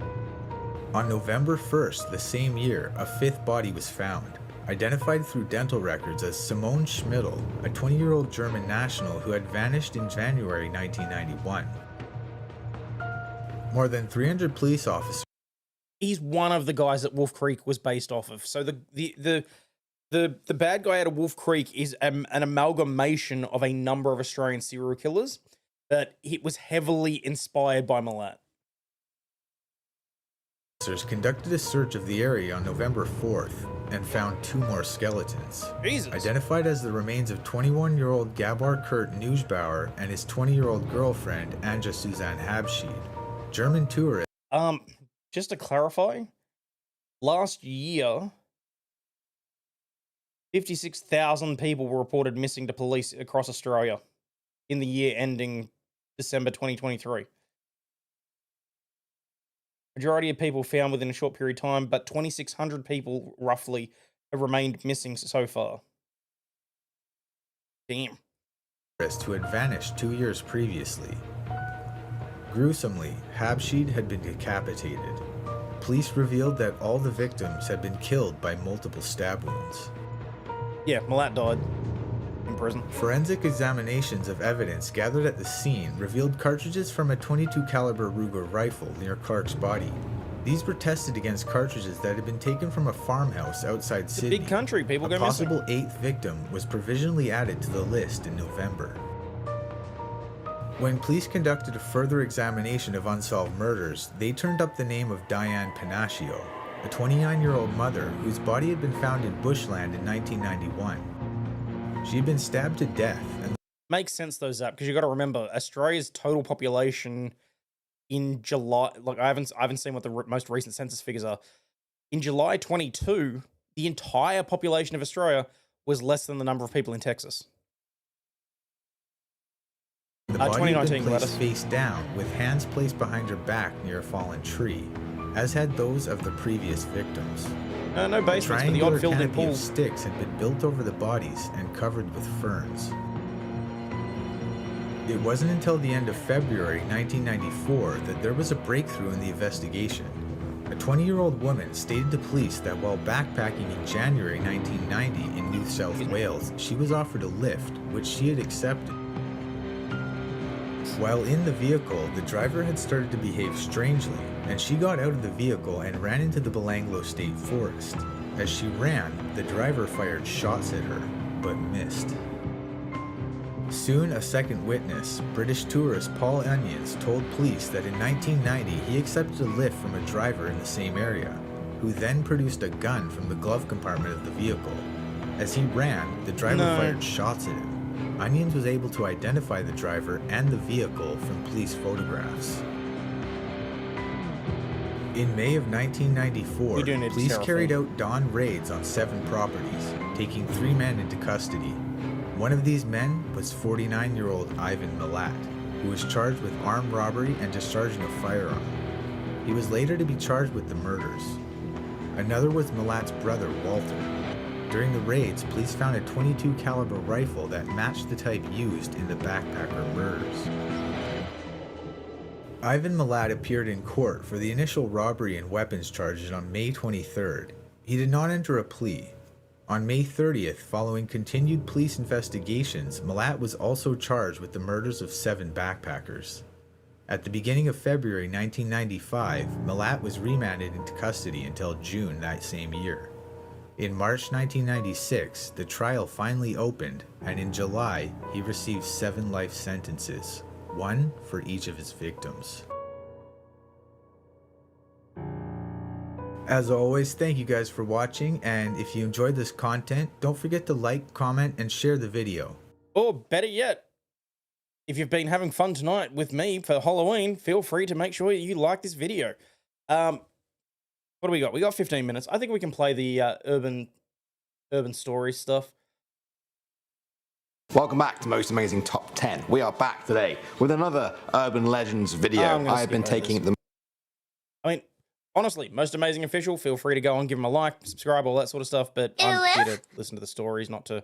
On November 1st, the same year, a 5th body was found, identified through dental records as Simone Schmidl, a 20-year-old German national who had vanished in January 1991. More than 300 police officers. He's one of the guys that Wolf Creek was based off of. So the bad guy out of Wolf Creek is an amalgamation of a number of Australian serial killers, but it was heavily inspired by Milat. Officers conducted a search of the area on November 4th and found 2 more skeletons. Jesus. Identified as the remains of 21-year-old Gabor Kurt Neusbauer and his 20-year-old girlfriend Anja Suzanne Habschied. German tourists. Just to clarify, last year, 56,000 people were reported missing to police across Australia in the year ending December 2023. Majority of people found within a short period of time, but 2,600 people roughly have remained missing so far. Damn. Who had vanished 2 years previously. Gruesomely, Habschied had been decapitated. Police revealed that all the victims had been killed by multiple stab wounds. Yeah, Milat died in prison. Forensic examinations of evidence gathered at the scene revealed cartridges from a .22 caliber Ruger rifle near Clark's body. These were tested against cartridges that had been taken from a farmhouse outside Sydney. Big country, people go missing. A possible 8th victim was provisionally added to the list in November. When police conducted a further examination of unsolved murders, they turned up the name of Diane Panaccio, a 29-year-old mother whose body had been found in bushland in 1991. She had been stabbed to death. And makes sense though, Zap, because you got to remember Australia's total population in July. Like I haven't seen what the most recent census figures are. In July 22, the entire population of Australia was less than the number of people in Texas. The body had been placed face down, with hands placed behind her back near a fallen tree, as had those of the previous victims. No basements, but the odd filled-in pool. Of sticks had been built over the bodies and covered with ferns. It wasn't until the end of February 1994 that there was a breakthrough in the investigation. A 20-year-old woman stated to police that while backpacking in January 1990 in New South Wales, she was offered a lift, which she had accepted. While in the vehicle, the driver had started to behave strangely, and she got out of the vehicle and ran into the Belanglo State Forest. As she ran, the driver fired shots at her, but missed. Soon, a second witness, British tourist Paul Onions, told police that in 1990 he accepted a lift from a driver in the same area, who then produced a gun from the glove compartment of the vehicle. As he ran, the driver fired shots at him. Onions was able to identify the driver and the vehicle from police photographs. In May of 1994, police terraform. carried out dawn raids on 7 properties, taking 3 men into custody. One of these men was 49-year-old Ivan Milat, who was charged with armed robbery and discharging a firearm. He was later to be charged with the murders. Another was Milat's brother, Walter. During the raids, police found a .22 caliber rifle that matched the type used in the backpacker murders. Ivan Milat appeared in court for the initial robbery and weapons charges on May 23rd. He did not enter a plea. On May 30th, following continued police investigations, Milat was also charged with the murders of 7 backpackers. At the beginning of February 1995, Milat was remanded into custody until June that same year. In March 1996, the trial finally opened, and in July, he received 7 life sentences, 1 for each of his victims. As always, thank you guys for watching, and if you enjoyed this content, don't forget to like, comment, and share the video. Or better yet, if you've been having fun tonight with me for Halloween, feel free to make sure you like this video. What do we got? We got 15 minutes. I think we can play the urban story stuff. Welcome back to Most Amazing Top 10. We are back today with another Urban Legends video. I have been taking them. I mean, honestly, Most Amazing Official, feel free to go and give them a like, subscribe, all that sort of stuff, but I'm here to listen to the stories, not to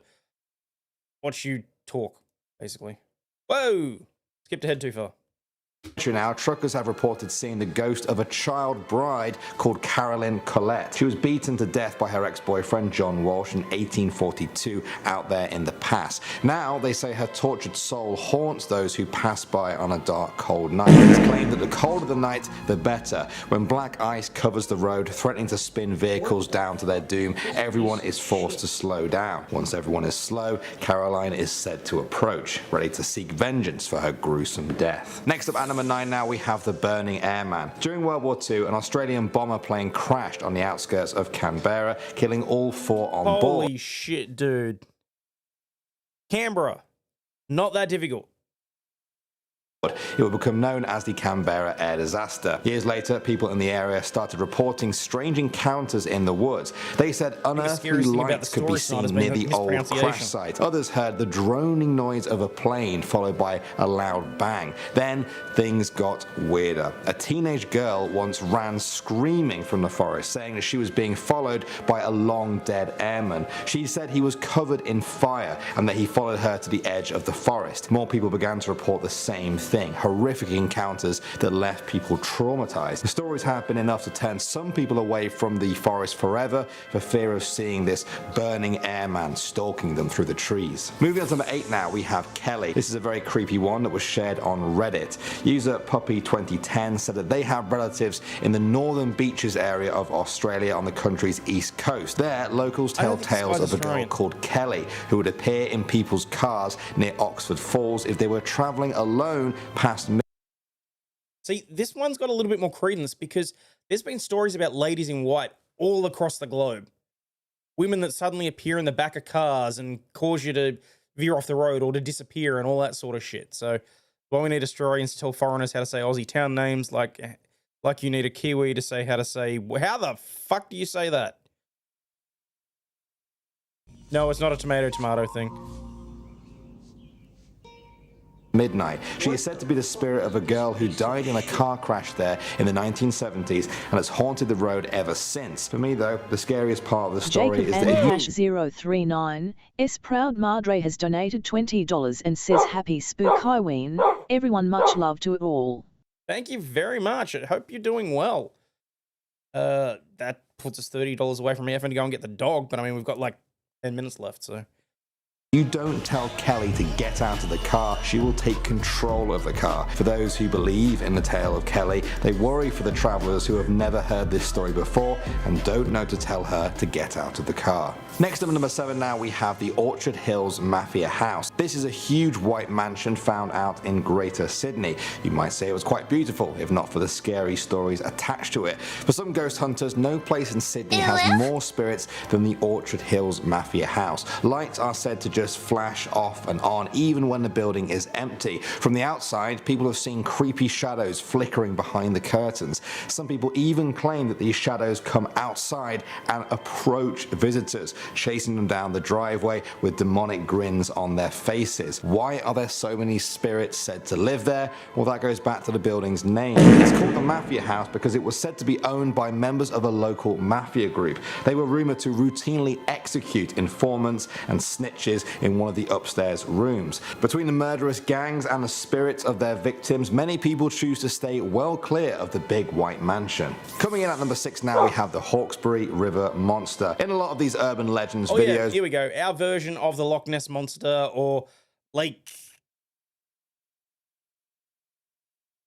watch you talk, basically. Whoa! Skipped ahead too far. Now, truckers have reported seeing the ghost of a child bride called Carolyn Collette. She was beaten to death by her ex-boyfriend John Walsh in 1842 out there in the pass. Now they say her tortured soul haunts those who pass by on a dark, cold night. It's claimed that the colder the night, the better. When black ice covers the road, threatening to spin vehicles down to their doom, everyone is forced to slow down. Once everyone is slow, Caroline is said to approach, ready to seek vengeance for her gruesome death. Next up, number 9 now, we have the Burning Airman. During World War II, an Australian bomber plane crashed on the outskirts of Canberra, killing all 4 on board. Holy shit, dude. Canberra. Not that difficult. It would become known as the Canberra air disaster. Years later, people in the area started reporting strange encounters in the woods. They said unearthly lights could be seen near the old crash site. Others heard the droning noise of a plane followed by a loud bang. Then things got weirder. A teenage girl once ran screaming from the forest, saying that she was being followed by a long dead airman. She said he was covered in fire and that he followed her to the edge of the forest. More people began to report the same thing. Horrific encounters that left people traumatized. The stories have been enough to turn some people away from the forest forever for fear of seeing this burning airman stalking them through the trees. Moving on to number 8 now, we have Kelly. This is a very creepy one that was shared on Reddit. User Puppy2010 said that they have relatives in the northern beaches area of Australia on the country's east coast. There, locals tell tales of a girl called Kelly who would appear in people's cars near Oxford Falls if they were traveling alone past. See, this one's got a little bit more credence because there's been stories about ladies in white all across the globe. Women that suddenly appear in the back of cars and cause you to veer off the road or to disappear and all that sort of shit. So, well, we need Australians to tell foreigners how to say Aussie town names like you need a Kiwi to say how to say, how the fuck do you say that? No, it's not a tomato thing. Midnight. She is said to be the spirit of a girl who died in a car crash there in the 1970s and has haunted the road ever since. For me, though, the scariest part of the story is that 039 S Proud Madre has donated $20 and says happy spook Halloween. Everyone, much love to it all. Thank you very much. I hope you're doing well. That puts us $30 away from me having to go and get the dog, but I mean, we've got like 10 minutes left, so. You don't tell Kelly to get out of the car, she will take control of the car. For those who believe in the tale of Kelly, they worry for the travellers who have never heard this story before and don't know to tell her to get out of the car. Next up at number 7 now, we have the Orchard Hills Mafia House. This is a huge white mansion found out in Greater Sydney. You might say it was quite beautiful, if not for the scary stories attached to it. For some ghost hunters, no place in Sydney has more spirits than the Orchard Hills Mafia House. Lights are said to just just flash off and on, even when the building is empty. From the outside, people have seen creepy shadows flickering behind the curtains. Some people even claim that these shadows come outside and approach visitors, chasing them down the driveway with demonic grins on their faces. Why are there so many spirits said to live there? Well, that goes back to the building's name. It's called the Mafia House because it was said to be owned by members of a local mafia group. They were rumored to routinely execute informants and snitches in one of the upstairs rooms. Between the murderous gangs and the spirits of their victims, many people choose to stay well clear of the big white mansion. Coming in at number 6 now, we have the Hawkesbury River Monster. In a lot of these urban legends videos... Yeah, here we go. Our version of the Loch Ness Monster, or Lake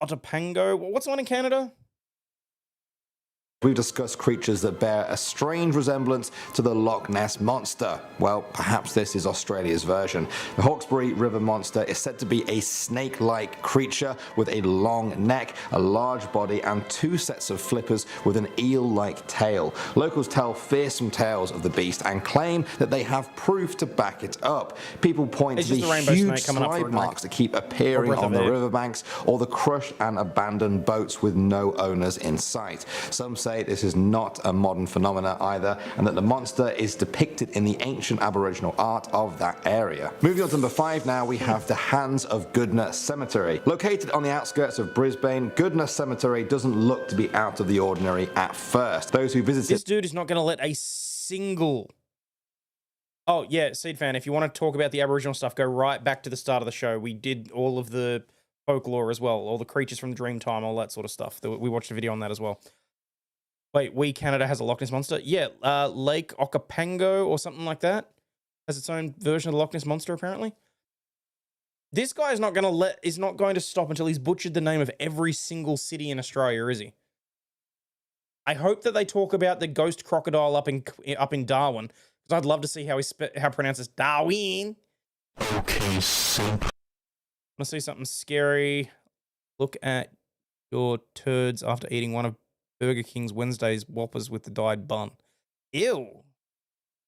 Otapango. What's the one in Canada? We've discussed creatures that bear a strange resemblance to the Loch Ness Monster. Well, perhaps this is Australia's version. The Hawkesbury River Monster is said to be a snake-like creature with a long neck, a large body, and 2 sets of flippers with an eel-like tail. Locals tell fearsome tales of the beast and claim that they have proof to back it up. People point to the huge slide marks that keep appearing on the riverbanks, or the crushed and abandoned boats with no owners in sight. Some say this is not a modern phenomena either, and that the monster is depicted in the ancient Aboriginal art of that area. Moving on to number 5 now, we have the Hands of Goodna Cemetery. Located on the outskirts of Brisbane, Goodna Cemetery doesn't look to be out of the ordinary at first. Those who visit this dude is not going to let a single... Oh, yeah, Seed Fan, if you want to talk about the Aboriginal stuff, go right back to the start of the show. We did all of the folklore as well, all the creatures from Dreamtime, all that sort of stuff. We watched a video on that as well. Wait, Canada has a Loch Ness Monster? Yeah, Lake Okapango or something like that has its own version of the Loch Ness Monster, apparently. This guy is not going to stop until he's butchered the name of every single city in Australia, is he? I hope that they talk about the ghost crocodile up in Darwin, because I'd love to see how he pronounces Darwin. Okay, simp. Want to see something scary? Look at your turds after eating one of Burger King's Wednesday's Whoppers with the dyed bun. Ew.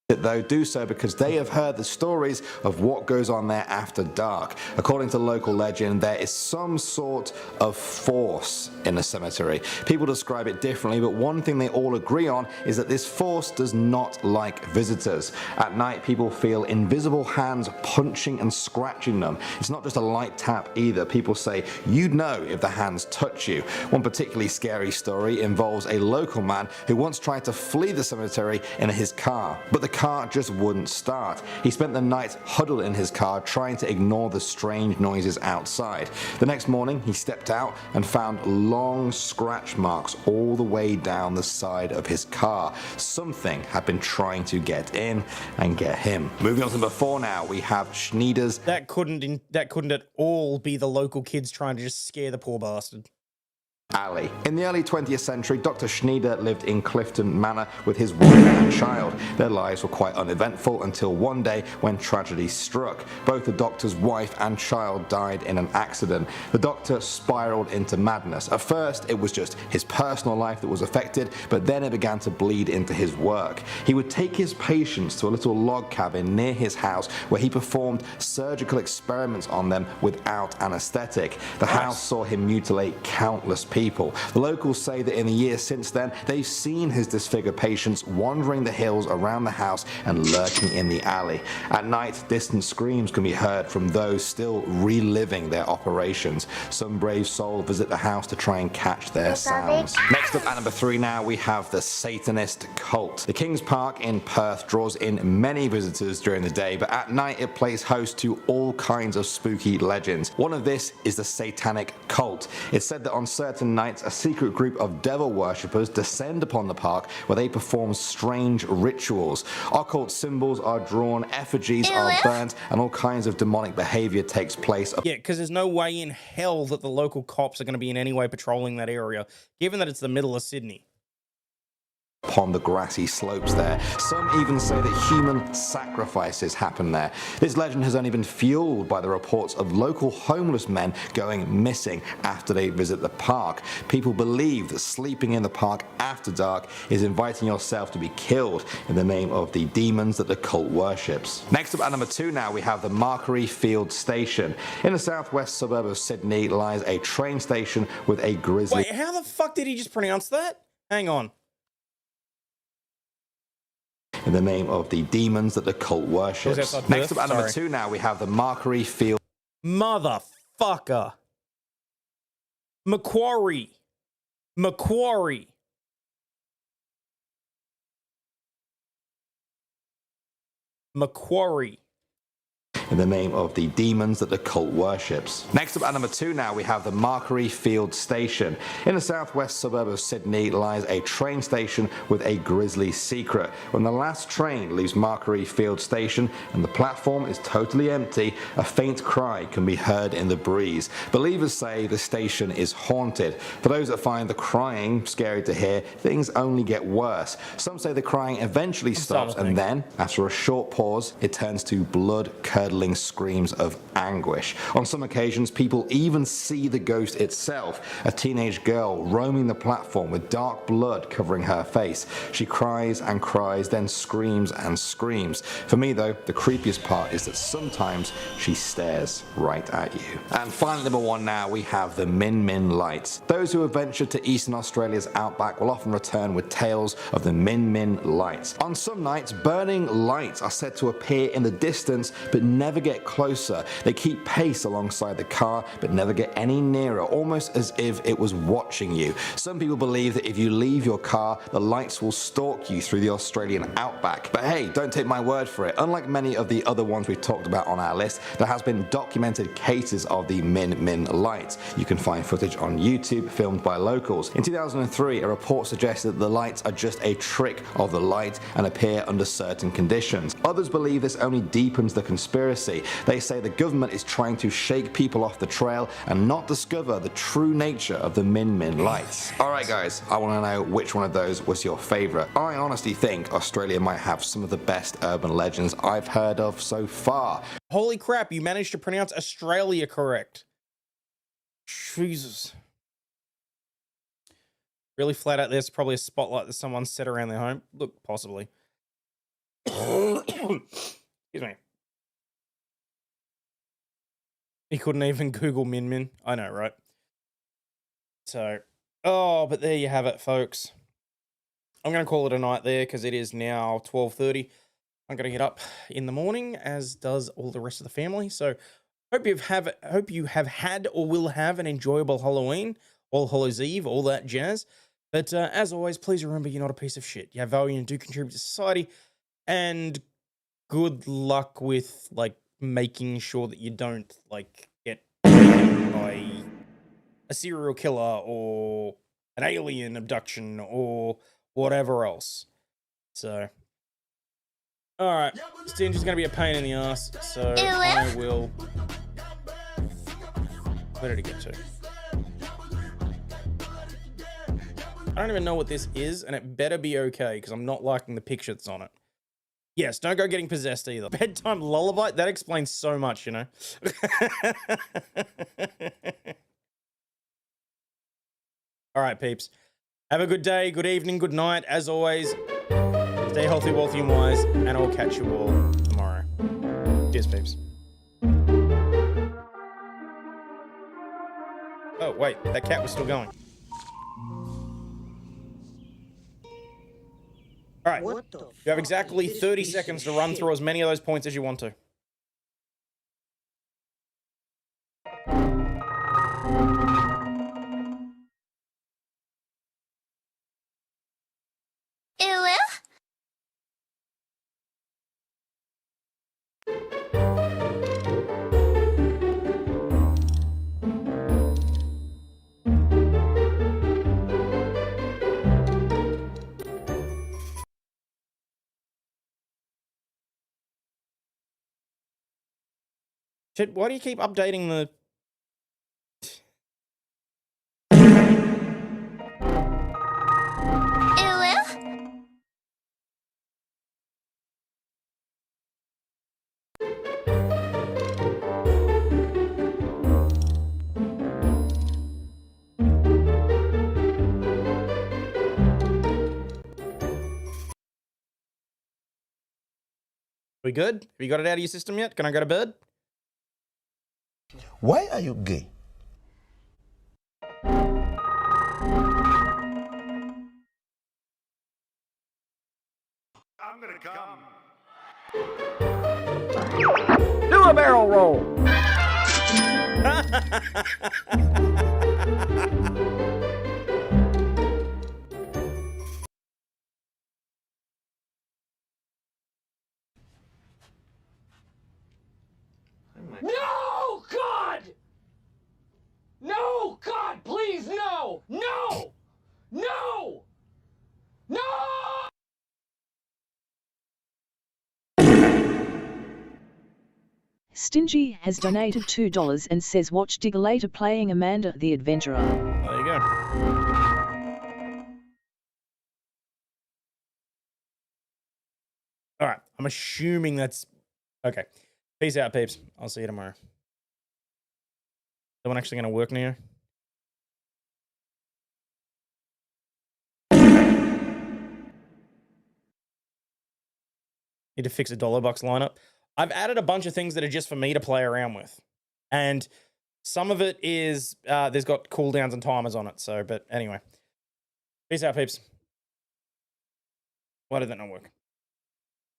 Though do so because they have heard the stories of what goes on there after dark. According to local legend, there is some sort of force in the cemetery. People describe it differently, but one thing they all agree on is that this force does not like visitors. At night, people feel invisible hands punching and scratching them. It's not just a light tap either. People say you'd know if the hands touch you. One particularly scary story involves a local man who once tried to flee the cemetery in his car, but the car just wouldn't start. He spent the night huddled in his car trying to ignore the strange noises outside. The next morning he stepped out and found long scratch marks all the way down the side of his car. Something had been trying to get in and get him. Moving on to number 4 now, we have Schneider's. That couldn't at all be the local kids trying to just scare the poor bastard. Alley. In the early 20th century, Dr. Schneider lived in Clifton Manor with his wife and child. Their lives were quite uneventful until one day when tragedy struck. Both the doctor's wife and child died in an accident. The doctor spiraled into madness. At first, it was just his personal life that was affected, but then it began to bleed into his work. He would take his patients to a little log cabin near his house where he performed surgical experiments on them without anesthetic. The house saw him mutilate countless people. The locals say that in the years since then, they've seen his disfigured patients wandering the hills around the house and lurking in the alley. At night, distant screams can be heard from those still reliving their operations. Some brave soul visit the house to try and catch their sounds. Next up at number 3 now, we have the Satanist cult. The King's Park in Perth draws in many visitors during the day, but at night it plays host to all kinds of spooky legends. One of this is the Satanic cult. It's said that on certain nights, a secret group of devil worshippers descend upon the park where they perform strange rituals. Occult symbols are drawn, effigies are burnt, and all kinds of demonic behavior takes place. Yeah, because there's no way in hell that the local cops are going to be in any way patrolling that area, given that it's the middle of Sydney. upon the grassy slopes there. Some even say that human sacrifices happen there. This legend has only been fueled by the reports of local homeless men going missing after they visit the park. People believe that sleeping in the park after dark is inviting yourself to be killed in the name of the demons that the cult worships. Next up at number 2 now we have the Markery Field Station. In the southwest suburb of Sydney lies a train station with a grizzly... Wait, how the fuck did he just pronounce that? Hang on. In the name of the demons that the cult worships. Next up at number 2 now we have the Markery Field... Motherfucker. Macquarie. Macquarie. Macquarie. In the name of the demons that the cult worships. Next up at number 2 now we have the Markery Field Station. In the southwest suburb of Sydney lies a train station with a grisly secret. When the last train leaves Markery Field Station and the platform is totally empty, a faint cry can be heard in the breeze. Believers say the station is haunted. For those that find the crying scary to hear, things only get worse. Some say the crying eventually stops and then, after a short pause, it turns to blood-curdling screams of anguish. On some occasions, people even see the ghost itself, a teenage girl roaming the platform with dark blood covering her face. She cries and cries, then screams and screams. For me though, the creepiest part is that sometimes she stares right at you. And finally, number 1 now, we have the Min Min lights. Those who have ventured to Eastern Australia's outback will often return with tales of the Min Min lights. On some nights, burning lights are said to appear in the distance but never get closer. They keep pace alongside the car but never get any nearer, almost as if it was watching you. Some people believe that if you leave your car, the lights will stalk you through the Australian outback. But hey, don't take my word for it. Unlike many of the other ones we've talked about on our list, there has been documented cases of the Min Min lights. You can find footage on YouTube filmed by locals. In 2003, a report suggested that the lights are just a trick of the light and appear under certain conditions. Others believe this only deepens the conspiracy. They say the government is trying to shake people off the trail and not discover the true nature of the Min Min lights. Alright guys, I want to know which one of those was your favourite. I honestly think Australia might have some of the best urban legends I've heard of so far. Holy crap, you managed to pronounce Australia correct. Jesus. Really flat out, there's probably a spotlight that someone set around their home. Look, possibly. Excuse me. He couldn't even Google Min Min. I know, right? So, oh, but there you have it, folks. I'm going to call it a night there because it is now 12:30. I'm going to get up in the morning, as does all the rest of the family. So, hope you have had or will have an enjoyable Halloween, All Hallows Eve, all that jazz. But as always, please remember you're not a piece of shit. You have value and do contribute to society. And good luck with, like, making sure that you don't, like, get taken by a serial killer or an alien abduction or whatever else. So, alright, Stingy's gonna be a pain in the ass, so I will... Where did it get to? I don't even know what this is, and it better be okay, because I'm not liking the picture that's on it. Yes, don't go getting possessed either. Bedtime lullaby, that explains so much, you know. All right, peeps. Have a good day, good evening, good night. As always, stay healthy, wealthy, and wise, and I'll catch you all tomorrow. Cheers, peeps. Oh, wait, that cat was still going. All right, you have exactly 30 seconds to run through as many of those points as you want to. Shit, why do you keep updating the... We good? Have you got it out of your system yet? Can I go to bed? Why are you gay? I'm gonna come. Do a barrel roll. No, God! No, God, please, no! No! No! No! Stingy has donated $2 and says watch Digger later playing Amanda the Adventurer. There you go. All right, I'm assuming that's... Okay. Peace out, peeps. I'll see you tomorrow. That one actually going to work now? Need to fix a $1 lineup. I've added a bunch of things that are just for me to play around with. And some of it is, there's got cooldowns and timers on it. So, but anyway. Peace out, peeps. Why did that not work?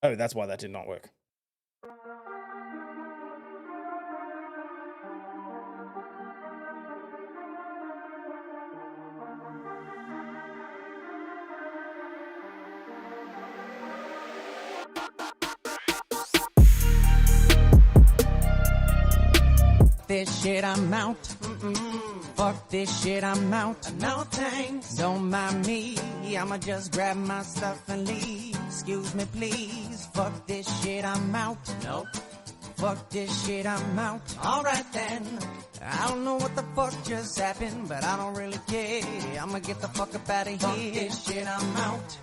Oh, that's why that did not work. This shit, I'm out. Fuck this shit, I'm out. No thanks. Don't mind me. I'ma just grab my stuff and leave. Excuse me, please. Fuck this shit, I'm out. Nope. Fuck this shit, I'm out. Alright then. I don't know what the fuck just happened, but I don't really care. I'ma get the fuck up out of here. Fuck this shit, I'm out.